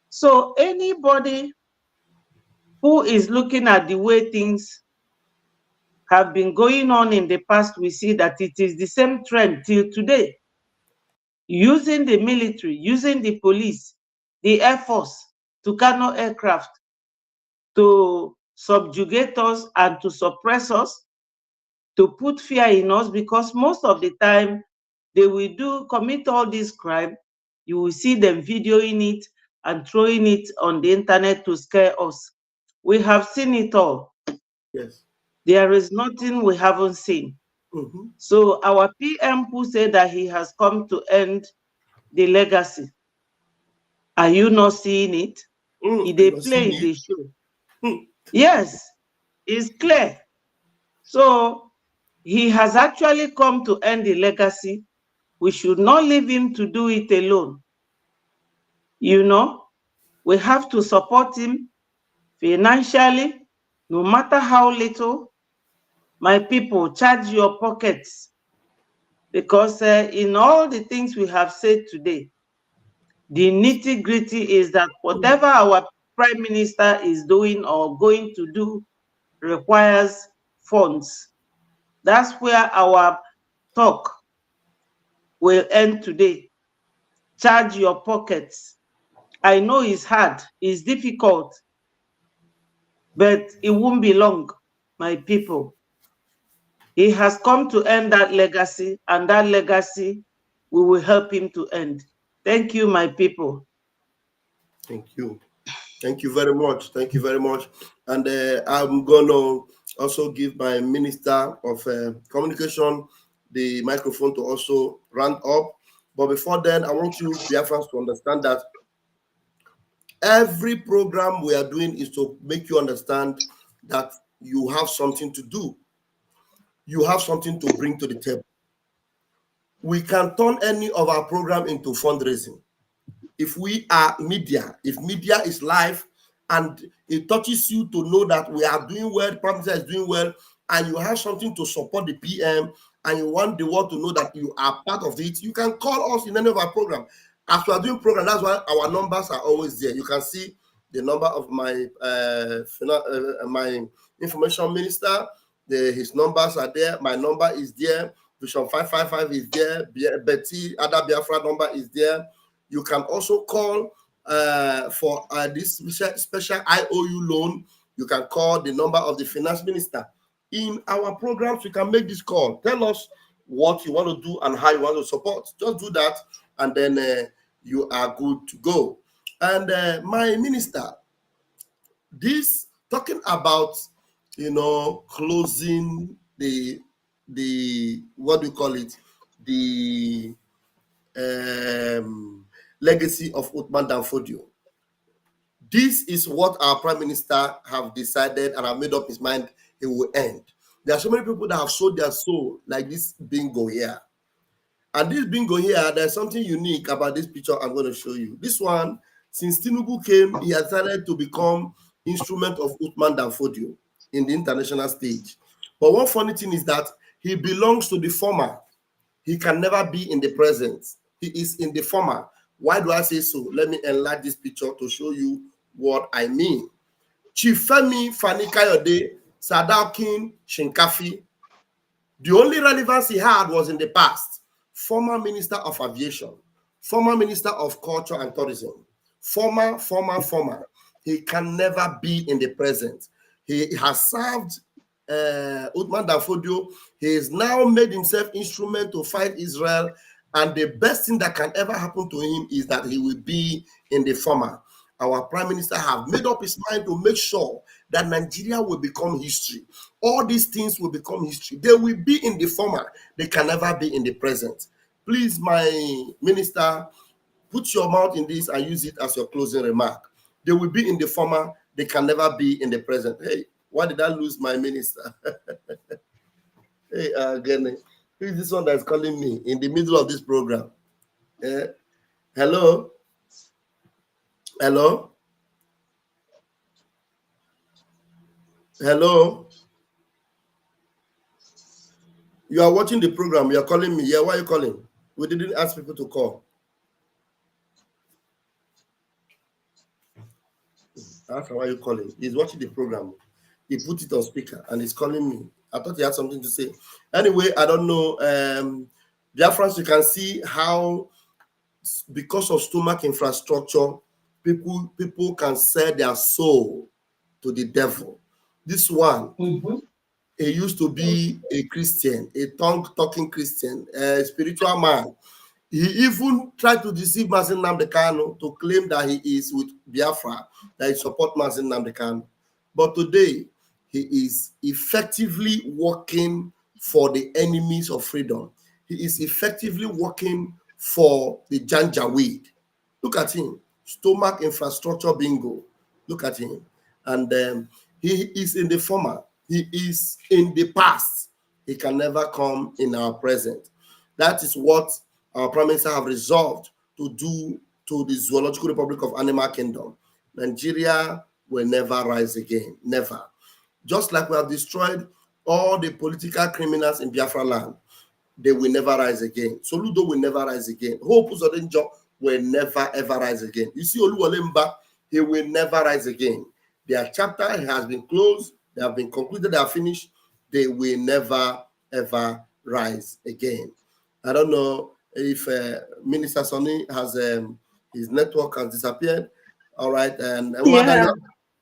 So anybody who is looking at the way things have been going on in the past, we see that it is the same trend till today. Using the military, using the police, the Air Force, Tucano aircraft to subjugate us and to suppress us, to put fear in us, because most of the time they will commit all this crime. You will see them videoing it and throwing it on the internet to scare us. We have seen it all. Yes. There is nothing we haven't seen. Mm-hmm. So our PM who said that he has come to end the legacy, are you not seeing it? They play the show. Yes, it's clear. So he has actually come to end the legacy. We should not leave him to do it alone. You know, we have to support him financially, no matter how little. My people, charge your pockets, because in all the things we have said today, the nitty-gritty is that whatever our Prime Minister is doing or going to do requires funds. That's where our talk will end today. Charge your pockets. I know it's hard, it's difficult, but it won't be long, my people. He has come to end that legacy, and that legacy we will help him to end. Thank you, my people. Thank you. Thank you very much. Thank you very much. And I'm going to also give my Minister of Communication the microphone to also round up. But before then, I want you, Biafrans, to understand that every program we are doing is to make you understand that you have something to do. You have something to bring to the table. We can turn any of our program into fundraising. If we are media, if media is live and it touches you to know that we are doing well, the Prime Minister is doing well, and you have something to support the PM, and you want the world to know that you are part of it, you can call us in any of our program. As we are doing program, that's why our numbers are always there. You can see the number of my my information minister. His numbers are there. My number is there. Vision 555 is there. Betty Ada Biafra number is there. You can also call for this special IOU loan. You can call the number of the finance minister. In our programs, you can make this call. Tell us what you want to do and how you want to support. Just do that, and then you are good to go. And my minister, this talking about, closing the what do you call it, the legacy of Uthman Danfodio. This is what our Prime Minister have decided and have made up his mind it will end. There are so many people that have sold their soul, like this bingo here. And this bingo here, there's something unique about this picture I'm going to show you. This one, since Tinubu came, he has decided to become instrument of Uthman Danfodio in the international stage. But one funny thing is that he belongs to the former. He can never be in the present. He is in the former. Why do I say so? Let me enlarge this picture to show you what I mean. Chief Femi Fani Kayode Sadaukin Shinkafi, the only relevance he had was in the past. Former Minister of Aviation, former Minister of Culture and Tourism, former. He can never be in the present. He has served Uthman Danfodio. He has now made himself instrument to fight Israel, and the best thing that can ever happen to him is that he will be in the former. Our Prime Minister have made up his mind to make sure that Nigeria will become history. All these things will become history. They will be in the former. They can never be in the present. Please, my minister, put your mouth in this and use it as your closing remark. They will be in the former. They can never be in the present. Hey, why did I lose my minister? Hey, again, who is this one that's calling me in the middle of this program? Hello? Hello? Hello? You are watching the program. You are calling me. Yeah, why are you calling? We didn't ask people to call. That's why you're calling. He's watching the program. He put it on speaker and he's calling me. I thought he had something to say. Anyway, I don't know. Biafrans, you can see how, because of stomach infrastructure, people can sell their soul to the devil. This one, he used to be a Christian, a tongue-talking Christian, a spiritual man. He even tried to deceive Mazin Nnamdi Kanu to claim that he is with Biafra, that he supports Mazin Nnamdi Kanu. But today, he is effectively working for the enemies of freedom. He is effectively working for the Janjaweed. Look at him. Stomach infrastructure bingo. Look at him. And he is in the former. He is in the past. He can never come in our present. That is what our Prime Minister have resolved to do to the Zoological Republic of Animal Kingdom. Nigeria will never rise again. Never. Just like we have destroyed all the political criminals in Biafra land, they will never rise again. Soludo will never rise again. Hope Uzodinjo will never ever rise again. You see Oluwalemba, he will never rise again. Their chapter has been closed. They have been concluded. They are finished. They will never ever rise again. I don't know if Minister Sonny has his network has disappeared. All right, and Yeah.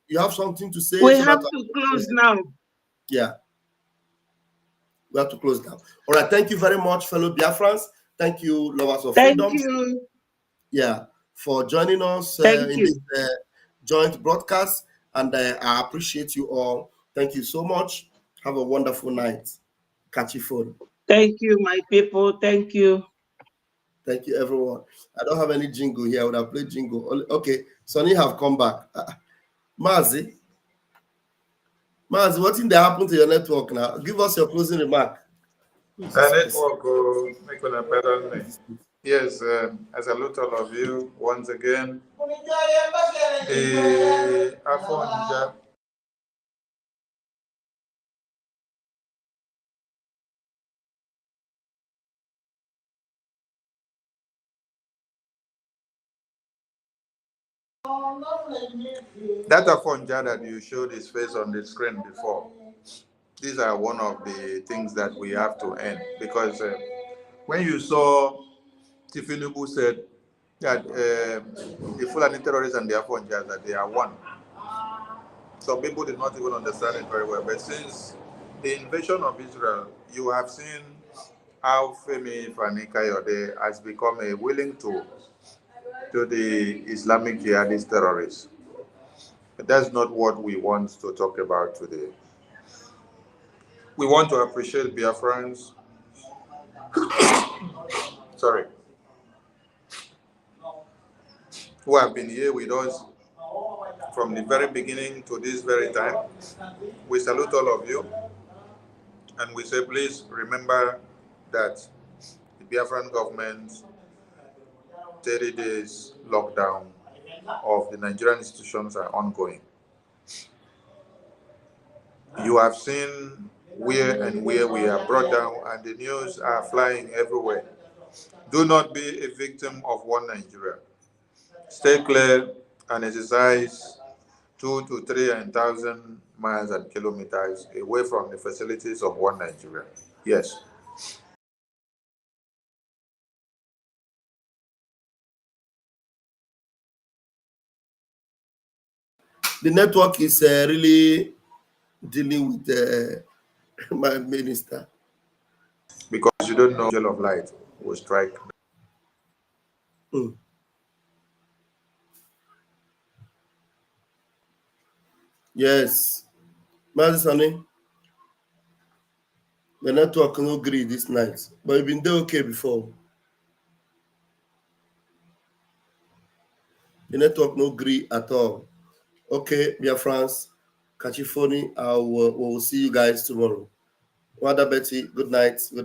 you have something to say? We so have that to close now. Yeah, we have to close now. All right, thank you very much, fellow Biafrans. Thank you, lovers of freedom. Thank you. Yeah, for joining us in this joint broadcast, and I appreciate you all. Thank you so much. Have a wonderful night. Catch you phone. Thank you, my people. Thank you. Thank you, everyone. I don't have any jingle here. I would have played jingle. Okay, Sonny have come back. Mazi, what thing that happened to your network now? Give us your closing remark. Network, make una better me. Yes, I salute all of you once again. The Afonja. That Afonja that you showed his face on the screen before, these are one of the things that we have to end, because when you saw Tifinubu said that the Fulani terrorists and the Afonjas, that they are one. Some people did not even understand it very well. But since the invasion of Israel, you have seen how Femi Fani-Kayode has become a willing tool to the Islamic jihadist terrorists. But that's not what we want to talk about today. We want to appreciate Biafrans, who have been here with us from the very beginning to this very time. We salute all of you, and we say, please remember that the Biafran government 30 days lockdown of the Nigerian institutions are ongoing. You have seen where and where we are brought down, and the news are flying everywhere. Do not be a victim of one Nigeria. Stay clear and exercise 2 to 3,000 miles and kilometers away from the facilities of one Nigeria. Yes. The network is really dealing with my minister. Because you don't know, angel of light will strike. Yes. Mazi Sonny, the network no agree this night, but you've been there okay before. The network no agree at all. Okay, dear friends, Kachifoni, we'll see you guys tomorrow. Wada Betty, good night. Good